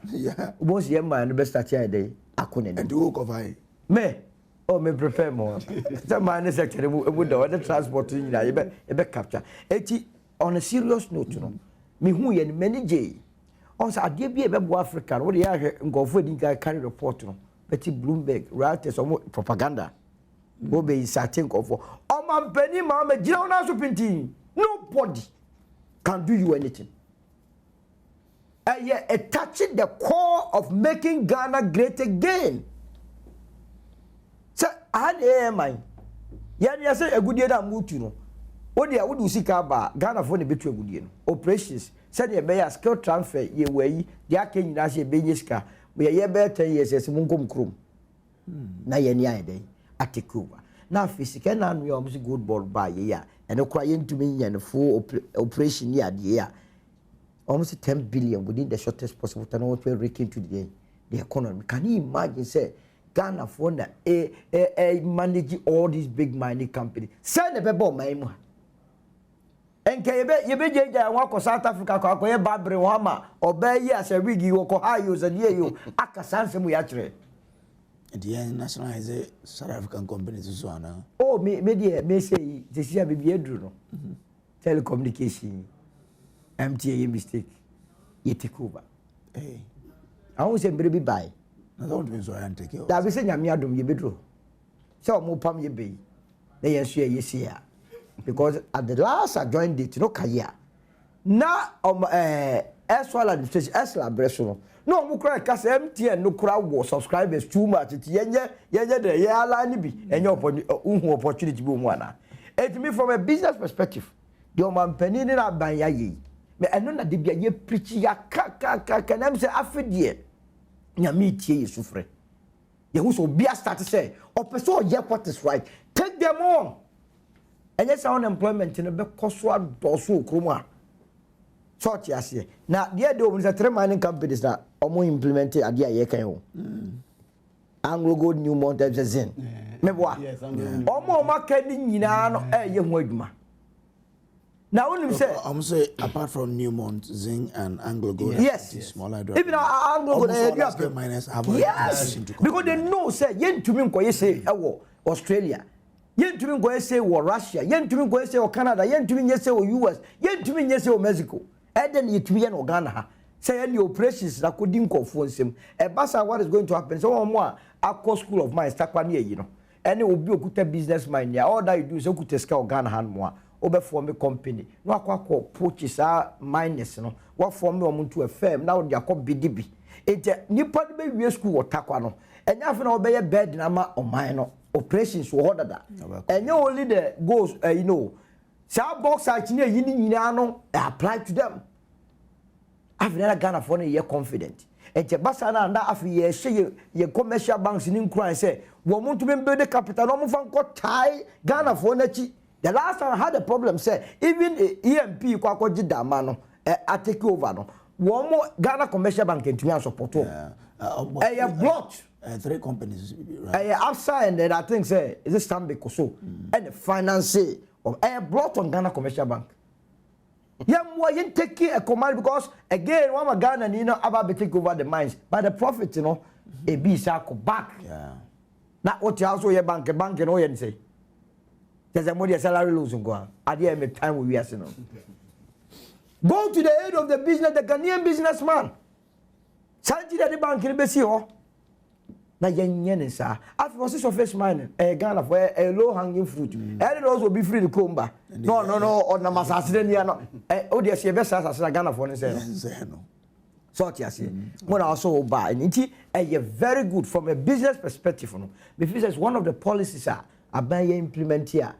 wo se ye man no be start here dey akone and wo cover me oh me prepare more the man sector we do the transport you be capture eti on a serious note no me hu ye many j on sa ade bi e be bo Africa no dey ahwe ngofo di ka carry report no beti Bloomberg Reuters or propaganda wo be certain ngofo o man pani ma me gira una so pinti nobody can do you anything touching the core of making Ghana great again. So I had mine. Ya say a good year that moved to no. What they would sika ba Ghana for the between good year. Operations said ye be skill transfer ye way ya can na she be ska. We ye be 10 years as munkom krum. Na ye ni ade atekuba. Na physical na we almost good ball by ye and no crying to me and full operation ya de almost 10 billion within the shortest possible time what we raking to the economy. Can you imagine say Ghana for manage all these big mining companies. Send a bebo my mo. And you be South Africa, Babri Wama, or Bay as a wiggy or Kohayos and you, Akasansam we actually. The nationalize South African companies as well. Oh, media may say this year be Bruno. Telecommunication, MTA mistake, ye take over. Hey, I was a baby buy. I don't mean so I take care. That we say Yamiadum ye bedro. So more pam ye be. They answer yes here. Because at the last I joined it, no kaya. Now as well as Esla Bresso. No more cry cast MTN no crowd was subscribers too much. It's the year line be and your opportunity boom one. It me from a business perspective. Your man penny in a banyayi. Me I know that the be preach ya can I say after Nyami tie ye sufre. Ye who so be start to say, or person ye what is right. Take them on. And yes, unemployment in a be coswa dosu kruma. Sort yes ye. Now the do is a 3 mining companies that omo implemented adia ye kan ho. Anglo Gold New Mountain Zin. Meboa. Omo makani nyina no ye ho adwuma. Now, when you say, I'm say apart from Newmont, Zing, and Anglo Gold, yes, smaller even Anglo Gold, miners have yes, because they know say yen to me go say Australia, yen to me go say Russia, yen to me go say Canada, yen to me say US, yen to me say Mexico, and then it be an Ghana. Say any operations that could think of for him. A basa what is going to happen? So more a school of mine start one year, you know, and it will be a good business mind. Yeah, all that you do is a good scale Ghana hand more. Over form a company. No aqua poaches are minus, no. What form no to a firm now they are called BDB. It's a new part of the school or taquano. And after obey a bed number or minor operations or order that. And you only the goes, you know, South box I near Yinano apply to them. I've never gone for a year confident. And Basana and that after ye say your commercial banks in crime say, we want to build the capital, no more got tie Ghana for Nechi. The last time I had a problem, say, even EMP Kwakoji Damano, I take over. No, one more Ghana Commercial Bank in Tian support. A blocked 3 companies. Outside, and then I think, say, is it Stanbic or so? And the finance of a blocked on Ghana Commercial Bank. Yeah, more you take a command because again, one Ghana, you know, about to take over the mines. But the profit, you know, a B circle back. Yeah. Not what you also your bank, and all you say. There's a more salary lose go. At the end of time we are saying. Go to the head of the business, the Ghanaian businessman. Santi that the bank in Bessie. Na yenye sa after surface mining Ghana for a low hanging fruit and also be free to come back no on na masase dia no o dia se be sa Ghana for say no so tia say mo na also buy and very good from a business perspective no me feel is one of the policies aban implement here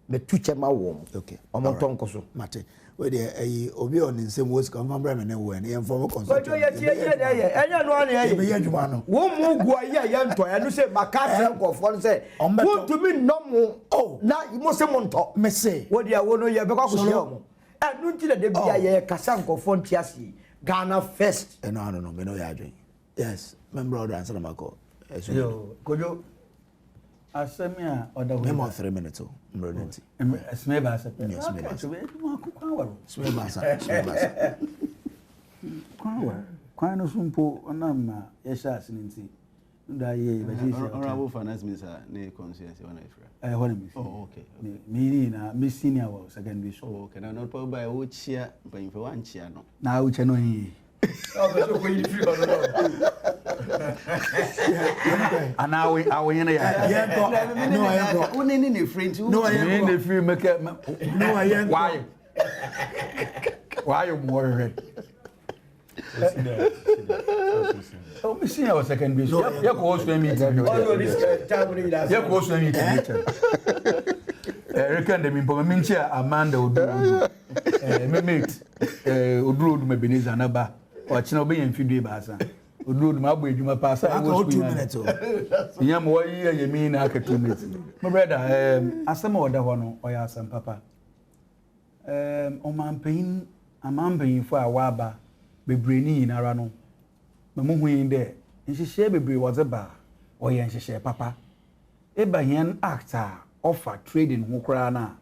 me tuche ma wo okay omo tonko so mate we dey obi on nsem wo sika mfa bra me ne wo ne inform consult ojo ye tie enya no ane ye me ye djuma no wo mu gu aye ye nto ya no say makasa nkofo no say wo to me no mo na mo se mo nto me say wo dia wo no ye be kwa kusia mo enu nti de bia ye kasa nkofo ntiase Ghana first no me no ya adwen yes my brother answer my call yo kojo asemia oda we more 3 minutes o mbronti smeba asa yes me basa smeba basa kwa no sumpo onama yesha asinti nda ye bajisi honorable finance minister ne conscience wana ifra wana mi okay mi na mi senior wa secondary school okay na not probably wo chia mpanyimfo wan chia no na wo chia no yi so ko yi free ba no ana awo yene ya no ayenko one ni friend no ayenko free make no ayenko why more red oh me see our secondary school ya ko so mi ya ko so mi rekende mi mpo mi nchia Amanda Oduru me mate Oduru me Beneza na ba o china obe yen fidue ba asa Oduru ma agbo edwuma pa asa wo 2 minutes o nya mo yi yemi na aka 2 minutes my brother asema oda ho no o ya asem papa o man pain fo awaba bebreni yinara no me hu yin de nhihye bebre woze ba o ye nhihye papa Ibahian actor offer trading ho kra na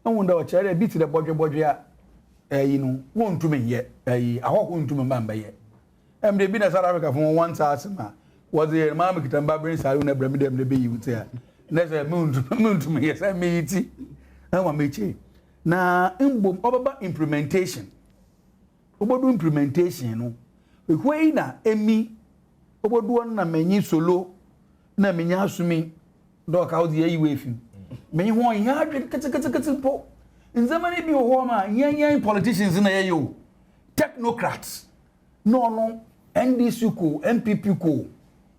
wunda o chere bit de bodwe a no wontumi ye ahoko ntumi mbamba ye de bi na South Africa for 1000 ma was the mama kitamba bring salu na brami dem be you say na say ntumi ye say me iti na wa mechi na mbom obaba implementation obodu implementation no ehwei na emi obodu na manyi solo na menya asumi do ka odi yi wefi menyi ho ya adwe kete po nzamani bi ho ma yan politicians na ye yo technocrats no NDC ko MPP ko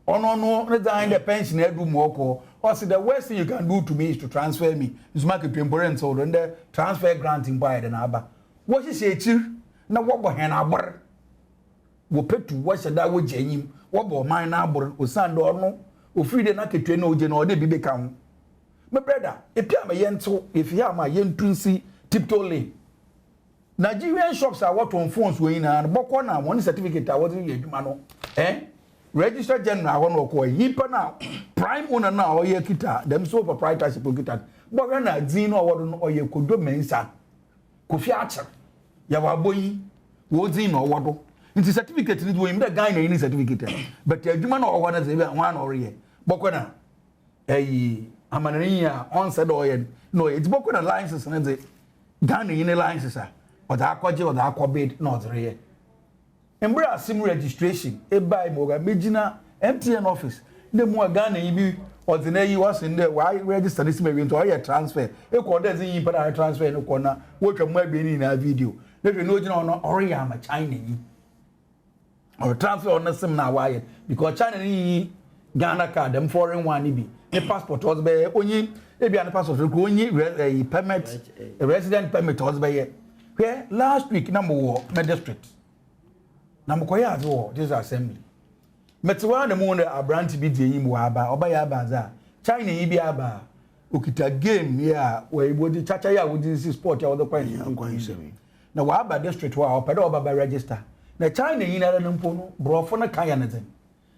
ono resign the pension edu mo ko or say the worst thing you can do to me is to transfer me is market temporary so the transfer grant in buy na aba what is e chir na wo bo hen abor wo petu wo sheda wo janyim wo bo man na abor o sando ono o free de na ketwe na oje na o de bi beka ho my brother if you am yento if you am yentunsi tiptoe Nigerian shops are what on phones we na boko na one certificate I wasn't adwuma no register general one ko yipa na prime owner na o ye kita them so proprietorship kita boko na din no owodo no o ye kodo mensa kofi acher ya waboyi wo din no owodo nti certificate ni we im da guy na any certificate but adwuma na owo na ze bi one or ye boko na amananiya on said oye no it's boko na license na ze Ghana yin license or the akwaje or the akwabid not here. Embra sim registration e buy moga megina MTN office the mo Ghana yi or the na yi was in there why register this me into your transfer e ko dey yin para transfer no ko na wo twa mo agbe na video na no gina no ori am China yi or transfer on sim na why because China yi Ghana card them foreign one bi the passport was be onyi e bia the passport ko onyi permit resident permit was be where last week na mo me district na mo koya azo this assembly metwa na mo na abranti bi die yim wa aba oba ya aba za China yi bi aba okita game ya we bodi chacha ya wodi sport ya wo kwa na wa aba district wa opeda oba ba register na China yi na na mpo no brofo na kan ya na zen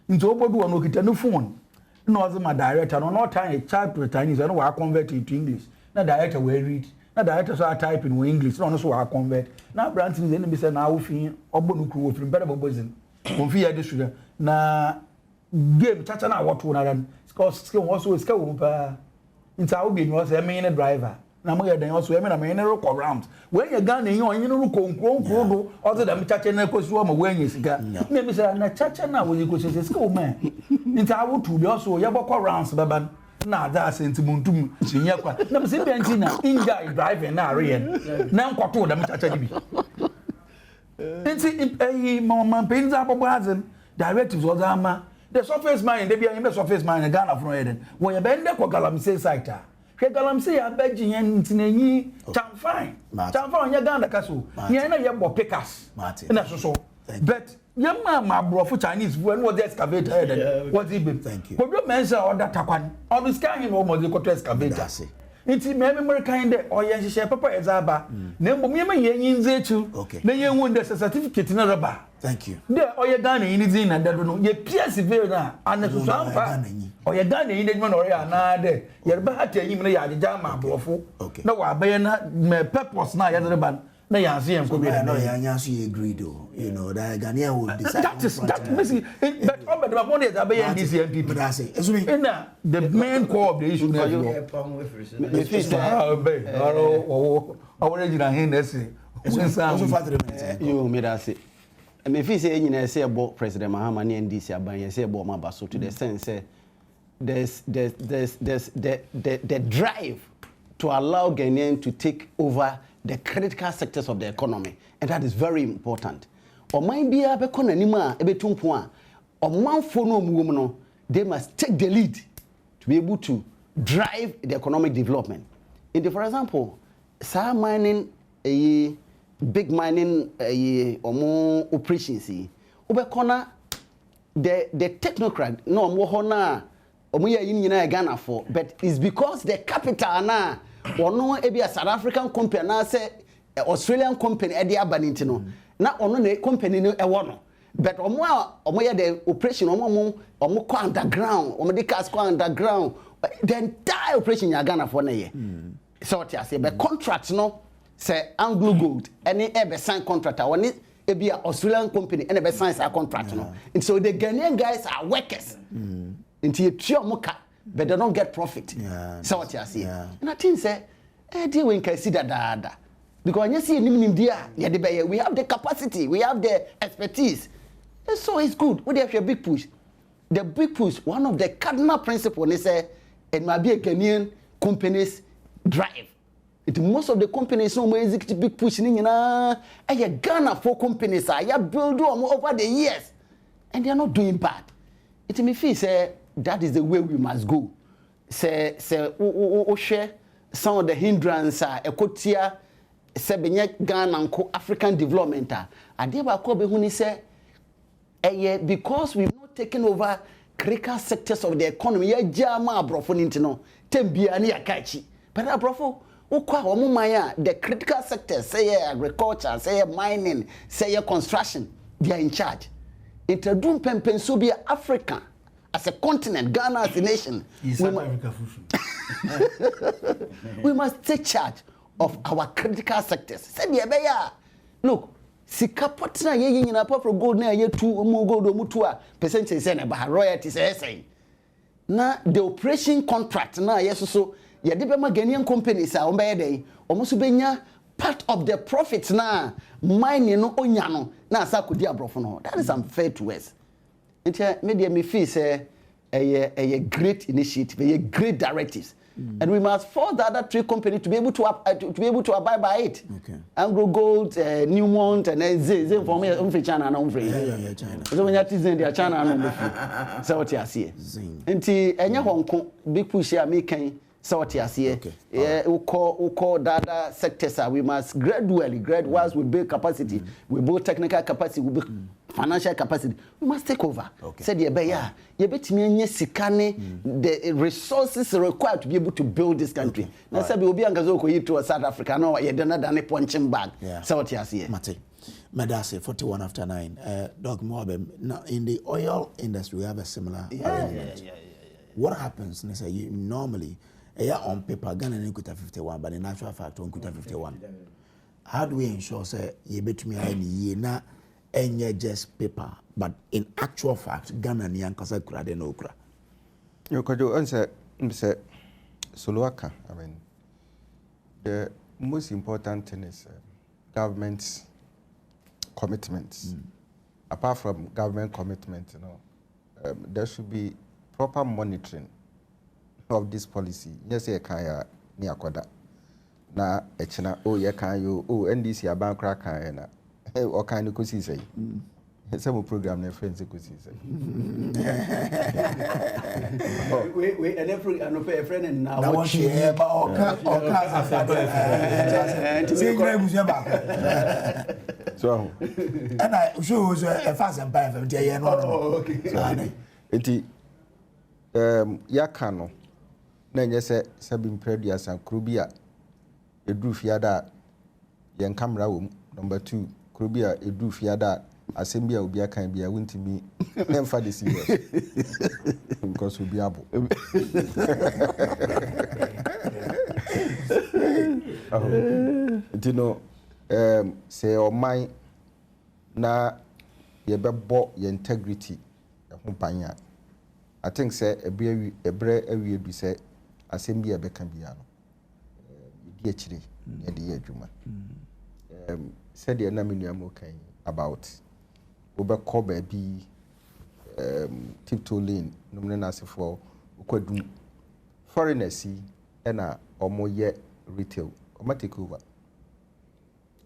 nti obodu wa no okita no phone no was my director no time type to Chinese no wa convert it to English na director we read na director so type in English no so wa convert na brand things any be say na wo fi obodu kru wo fi better bobozin won fi ya district na game chacha na what na ran skill also skill wo pa Nti I will be no say me a driver. Na mo ye den also me na me ne record round. When you Ghana yin on yin no konkron do other than chache na kosu ma when you sika. Me be say na chache na we go say sika o man. Nti I will to be also ye bokọ rounds baban. Na ada sentimentum nya kwa. Na me say be na inja driving na are na nkoto da me chache bi. Nti man pains abobo azem directives was ama. The surface mine they be in the surface mine Ghana from Eden. When you bend the Galamsey site. Galamsey abeji yen ntinenyi chamfine. Chamfine nya Ghana kaso. Yen na ye bo pickers. Na so. But your mama bro Chinese when was the excavator Eden. What he be? Thank you. But you mention all that takwan. All this kind of almost go to excavator. Nti me American de oye hihye papa ezaba. Na mbom ye yen yinze echu. Na yen won the certificate na raba. Thank you. There oye Ghana yin din na dado no ye PSV na anesu ampa. Oye Ghana yin de no ore ana de ye ba hata yim na ya ajeja ma abrofo. Na wa be na me purpose na ya de ban na ya se en ko be no ya nya so ye agree though. You know that Ghanaian will decide. That missing but on the money that be NDC MPP. But I say esumi the main core of the issue na you. Me feel say our original hin na say. Also for 3 minutes. You me that say. Me feel say nyina say about President Mahama na NDC aban ye say about Mabaso to the sense say there's the drive to allow Ghanaians to take over the critical sectors of the economy, and that is very important. Oman bia be kona nima e betumpo a omanfo no omuwom no, they must take the lead to be able to drive the economic development. For example, sa mining big mining omo operations obekona the technocrat no omo ho na omo ya yin nyina Ghana for, but it's because the capital na ono e bia South African company na say Australian company e dey abaninti no na ono na company no e wo no, but omo ya the operation omo ko underground, omo dey cast ko underground, the entire operation ya Ghana for na ye so what you say but contract no say Anglo Gold any ebe sign contractor one e be Australian company and ebe sign sa contract no, and so the Ghanaian guys are workers until you trio muka but they don't get profit. So what you say and I think say dey we can see that because you see we have the capacity, we have the expertise, and so it's good. We have a big push. The big push, one of the cardinal principles is say it might be a Ghanaian companies drive. Most of the companies no more executive big push ni na Ghana for companies are build over the years and they are not doing bad. It me feel say that is the way we must go. Say share some of the hindrance ekotia se benye Ghana nko African development ade ba ko be hu ni say because we've not taken over critical sectors of the economy ya jama abrofo ni ntino tembia ni yakachi but abrofo ukwa omumaya the critical sectors say agriculture, say mining, say construction, they are in charge. Interdum pempenso be Africa as a continent, Ghana as a nation. We must take charge of our critical sectors. Say look, sika potna ye nyina apart from gold na ye 2 mo gold o mutua percentage say na ba royalties say. Na the operation contract na yes so ye de be ma Ghanaian companies a ombe dey omuso benya part of the profits na mining no onya no na asa kodi abrofo no. That is unfair to us. Ntia media me feel say a great initiative, a great directives. And we must force the other 3 companies to be able to abide by it. Okay. Anglo Gold, Newmont, and then for me, China and China. So when you are there, China and so what you see. Until any Hong Kong big push here making so what you see. We call data sectors. We must gradually once we build capacity, we build technical capacity, we build financial capacity. We must take over. Said you bet me the resources required to be able to build this country. Now said we will be angazo to South Africa. No, you don't have any punching bag. So what you see. Mate, Medase 41 after 9. Doc Moabem. Now in the oil industry we have a similar arrangement. What happens? Normally. On paper, Ghana and Kuta 51, but in actual fact, on Kuta 51. How do we ensure, say, you bet me any year na any just paper, but in actual fact, Ghana and Yankasa Krade no Kra? You could answer, Soloaka, I mean, the most important thing is government's commitments. Apart from government commitment, you know, there should be proper monitoring of this policy. Yes, I can ni akoda. Na echina ye kan yo NDC aban kra kan na o kan ko si say. Some program na friends ko si say. We and every no pay friend and now what you hear about so and I show a fast and buy from the okay. Ya kano na nye se sabim predia san krubia edu fiada yen camera wo number 2 krubia edu fiada asembia obi akan bia wontimi emfa de serious because obi abo no say o man na ye bebo ye integrity ho panya. I think say ebre awie du say asembia beka bia no di akire ye de adwuma said the na menu am okay about obekọ ba bi tiptoe lane no na asefo okwadum foreigners na omo ye retail omo take over.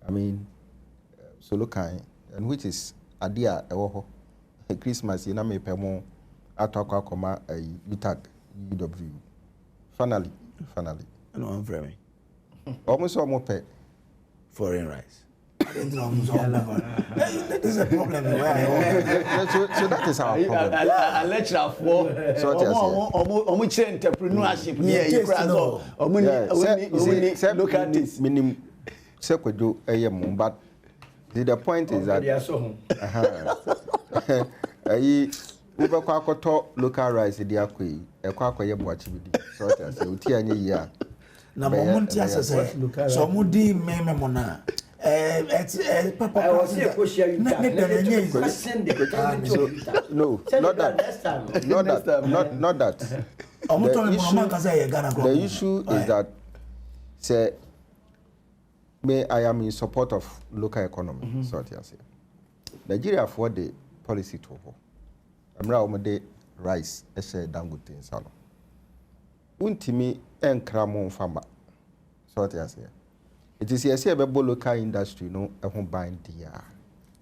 I mean so look and which is adia ewo ho Christmas na me pemo atwa akoma UTAG UW finally no I'm very almost pay foreign rice. That is a problem. So that is our problem. I lecture for entrepreneurship. Look at this. Minim sekwedo eyem, but the point is that ubekwa akoto local rice di akoi ekwa akoye boachi bidi so that say uti anye yi a na momunti asese so mudi meme mona papa I was here for share you no not that the issue is that say I am in support of local economy so that say Nigeria for the policy to ho amra omode rice e share dangote nsalo untimi enkra mo mfama so that say it is here say be local industry no ehun ban dia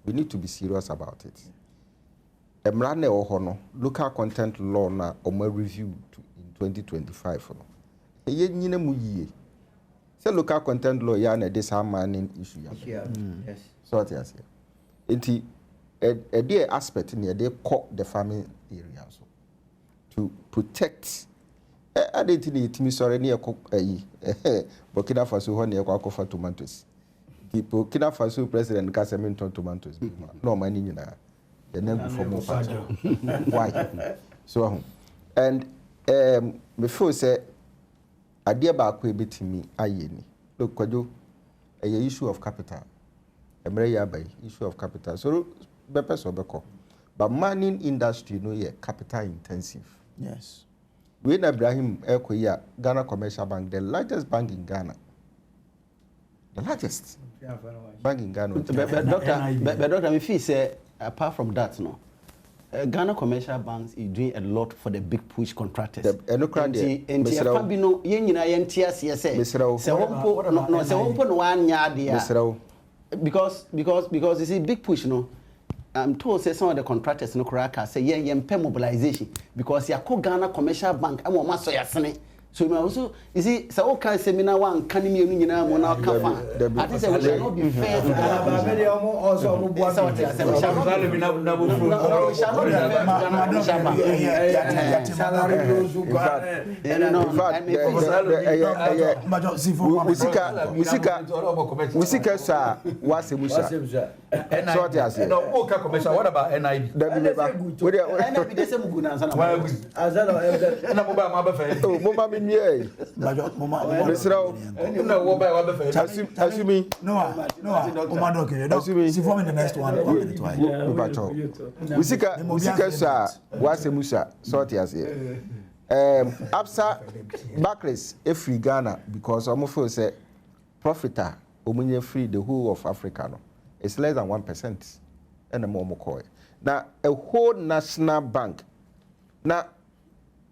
we need to be serious about it emra na ho no local content law na omo review in 2025 no eye nyina mu yie say local content law ya na this mining issue ya yes so that say enti a dear aspect near they call the farming area so to protect I didn't need me sorry near Burkina Faso ho near kwa tomatoes the Burkina Faso president Casaminton tomatoes no money na the name for more why so and before say a dear back we bit me ayeni look kwajo a issue of capital issue of capital so but mining industry no yeah capital intensive. Yes. When Ibrahim Ekoya, Ghana Commercial Bank, the largest bank in Ghana. The largest bank in Ghana. But doctor, if you say apart from that, no. Ghana Commercial Banks is doing a lot for the big push contractors. Because you see big push, no. I'm told say some of the contractors no Kuraka say pay mobilization because ya Ghana Commercial Bank I'm on so yasene. So you also you see so okay seminar one can me nyina mo na kafa. I think we shall not be fair to Ghana. Also mo bua so we shall not be commercial. What about NIB? NIB they say mugu na ansana. Assuming see for me the next one. Musika sa wase musa sort as here. Absa Bakris free Ghana because almost feel say profiter omunye free the whole of Africa no. It's less than 1%. And the more coin. Now a whole national bank now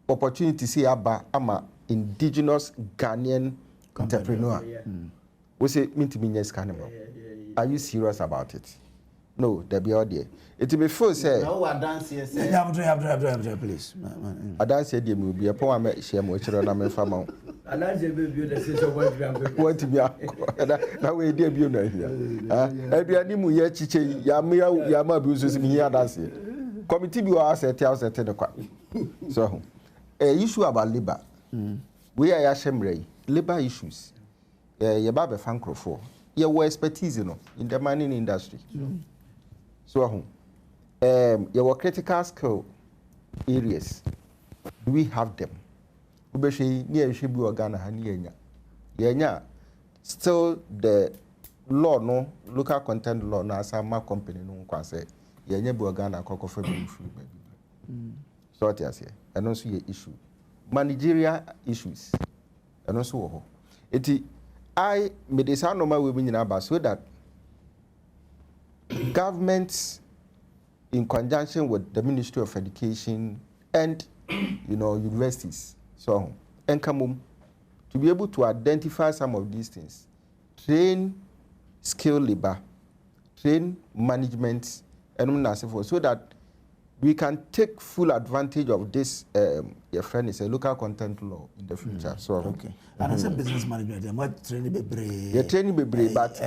opportunity see aba ama indigenous Ghanaian entrepreneur. We say minti minyes kanemo. Are you serious about it? No, there be all there. It will be full say. No, I dance here. Please. I dance here. There will be a poem. Share more children. I'm a farmer. I dance here. Baby, the sister want to be a. Now we debut here. Every animal here, chiche, yamia, yama, abuses me here dance here. Committee be our set house at 10 o'clock. So, a issue about labor. We are ashamed. Labor issues. Your barber fancro for. Your expertise, in the mining industry. So, your critical skill areas, do we have them? Ubeshi near Shibu or Ghana, Hanianya. Yenya, still the law, no local content law, na some company, no can say, Yenya Buagana, Coco for being free, baby. So, yes, and also your issue. Managerial issues, and also, I made this normal women in Abba so that governments, in conjunction with the Ministry of Education and universities, so and come to be able to identify some of these things, train skilled labor, train management, and so that we can take full advantage of this. Your friend is a local content law in the future. So okay. And as a business management, I'm not training be training be but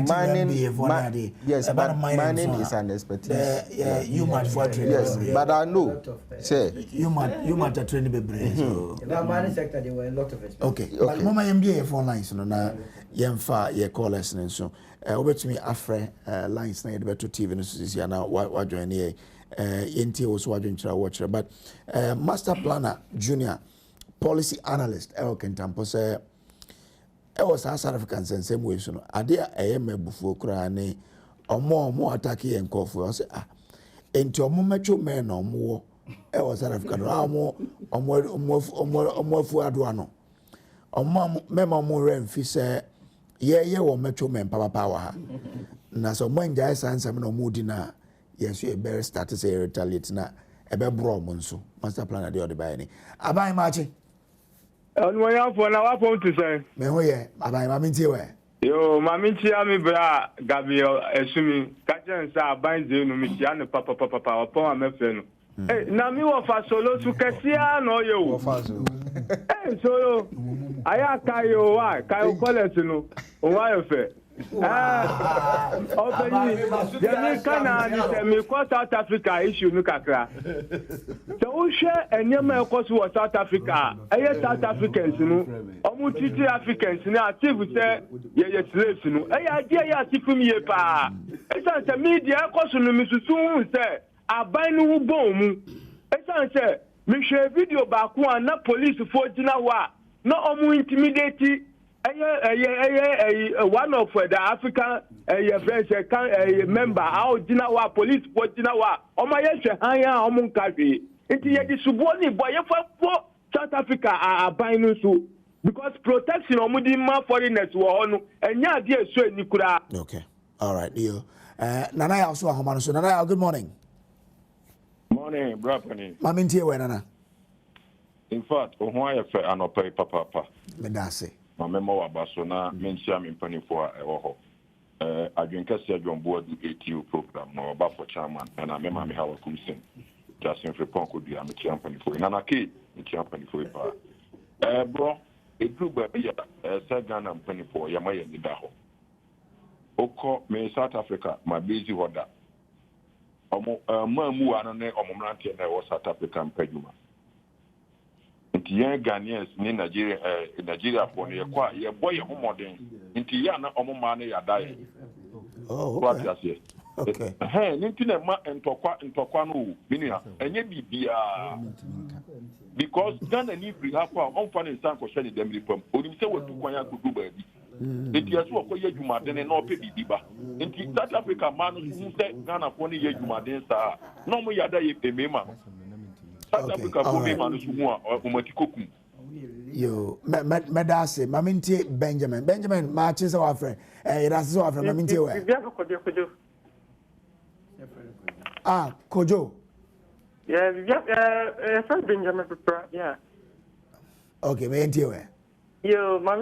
mining, yes, but mining is an expertise. You might for training. Yes, but I know. Say you might train be. So in the mining sector, there were a lot of experience. Okay. But mama MBA phone lines no na yemfa ye call us so. Obetumi afre lines na ye be to TV no so na wa join here. Yenti also watching but master planner junior policy analyst Kentampo say was South African same way so ade me bufu kra ne omo attack yen kofu say enti omo mecho men no omo was South African omo fu ado no omo mema omo remfi say ye wo mecho men papa wa ha na so mo nja sansa me no mo di na yes, you better start to say retaliate na ebe bro monso master plan ade ode bae ni aban machi onwo ya fo na wa pon to say me ho ye aban ma mintie we yo ma mintie ami bra Gabriel esumi ka chen sa aban ze no mi tia no papa opon amefe no na mi wo fa solo su kesia no ye wo fa so solo aya kayo wa kayo college no o wa yo fe South Africa issue no kakra. So we share enyema ekoso South Africa. South Africans no. Omu titi Africans na active say ye slaves no. Idea ya tifum ye pa. Say media ekoso no misusu say aban no bom mu. Say me share video ba ko na police for gina wa. No omu intimidate one of the African member out Jinawa police for Jinawa Omayesha Haya Omunkari into the Suboni boy for South Africa are buying so because protection Omudima foreigners were on and yeah dear so Nikura. Okay. All right, you Nana also Homano. So Nana, good morning. Morning, brother. Mamintie we Nana. In fact, Ohio for an opera papa. Medase. My memo abaso na mentia me mpanifo a ewo ho adwenkase adwombo adu ATU program no oba for chairman na me ma me hawa kumsen just in front ko dua me tia mpanifo na na ke me tia mpanifo pa bro edru ba ya sa Ghana mpanifo ya ma ye ni da ho okọ me South Africa ma busy hoda omo ma mu ano ne omo mrante na wo South Africa mpadwuma nti ye Ghanaians ni Nigeria for ne kwa ye boy ye homodin nti ya na omo ma na ya dai okay nti na ma ntokwa no binia enye bibia because Ghana ni free hapo on fa ne san ko hwe ne dem ripam onim se watu kwan ya kudu ba bi nti yaso ko ye dwumaden na ope bibiba nti South Africa ma no su se Ghana for ne ye dwumaden sa no mo ya da ye pemema South Africa for me man so mu a omatikokum. Yo, medase, mamintie Benjamin, matches our friend. That's our friend, mamintie where? Ah, Kojo. Yeah, friend Benjamin, yeah. Okay, mamintie where? Yo, my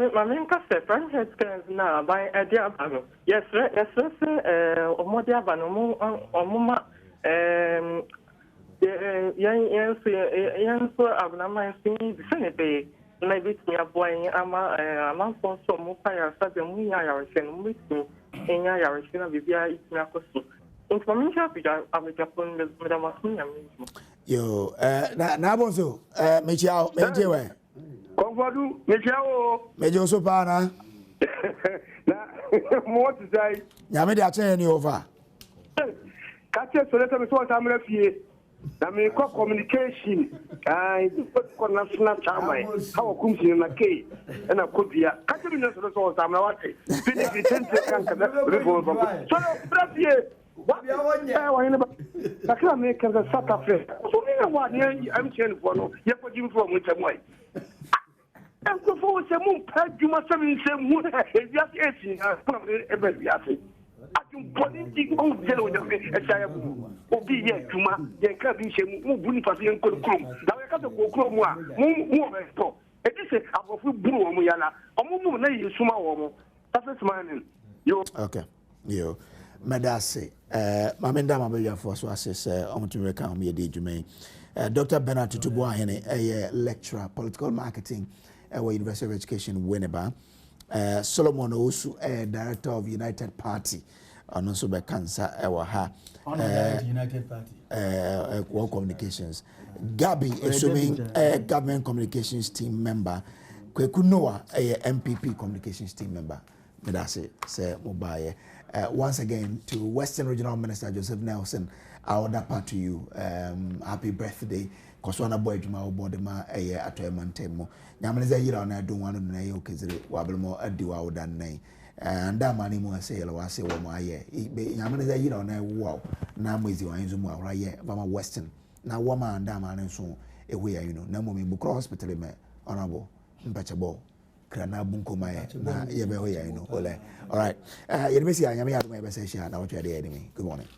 case, friend has now by a diabano. Yes, Omodiabano, Omuma, young so abnormal thing, the Senate. Maybe near boy, I'm a for some more fire, such a muy Irish and with me in Irish in a Vivia Itnacosu. Information of the Japan, Madame Masina. Yo, Nabozo, Michao, Mejewe. Convadu, Michao, Mejo Sopana. More to say. Yamida Cheni over. Catch us, so let me sort of refuse. Na me ko communication ko national chama how come in na ke na kodua ka tell me so so am na wate fini vitente kan ka report so brafie what na ka me ka South Africa so me wa ni am chen for no ye ko jim for mo chamai en ko fo se mo pa juma se mi se mo e ya esi na e be ya se atum politique on jelo de e saya bu obi ye juma ye ka bi se mu bu ni fasi en ko krom da we ka to ko krom a mu be to e ti se abofu buru o mu yala o mu na yi suma wo mo surface mining yo okay yo medase mamenda mabeya for so assess on to recount me de djumai Dr. Bernard Tutubu ahene lecturer political marketing at University of Education Winneba. Solomon Osu, director of United Party, and also by cancer. United Party. World Communications. Gabi, assuming government communications team member. Kweku Noah, MPP communications team member. That's it. Say mobile. Once again to Western Regional Minister Joseph Nelson. Our part to you. Happy birthday. Koswana boy juma obodema atoemantemo nyamaliza yira na do wanu na ye okezire wabelmo adiwa odan nai anda mani mu ase yela wase wo mo aye nyamaliza yira na wo na mwezi wa nzu mu awra ye bama Western na wo ma anda mani so ewe ya na mo mi Bukro hospital me honorable mpachabo krana bunko maye na ye be ho ya ole all right yebesi anyame ya do me be se sha na wo twede ya good morning.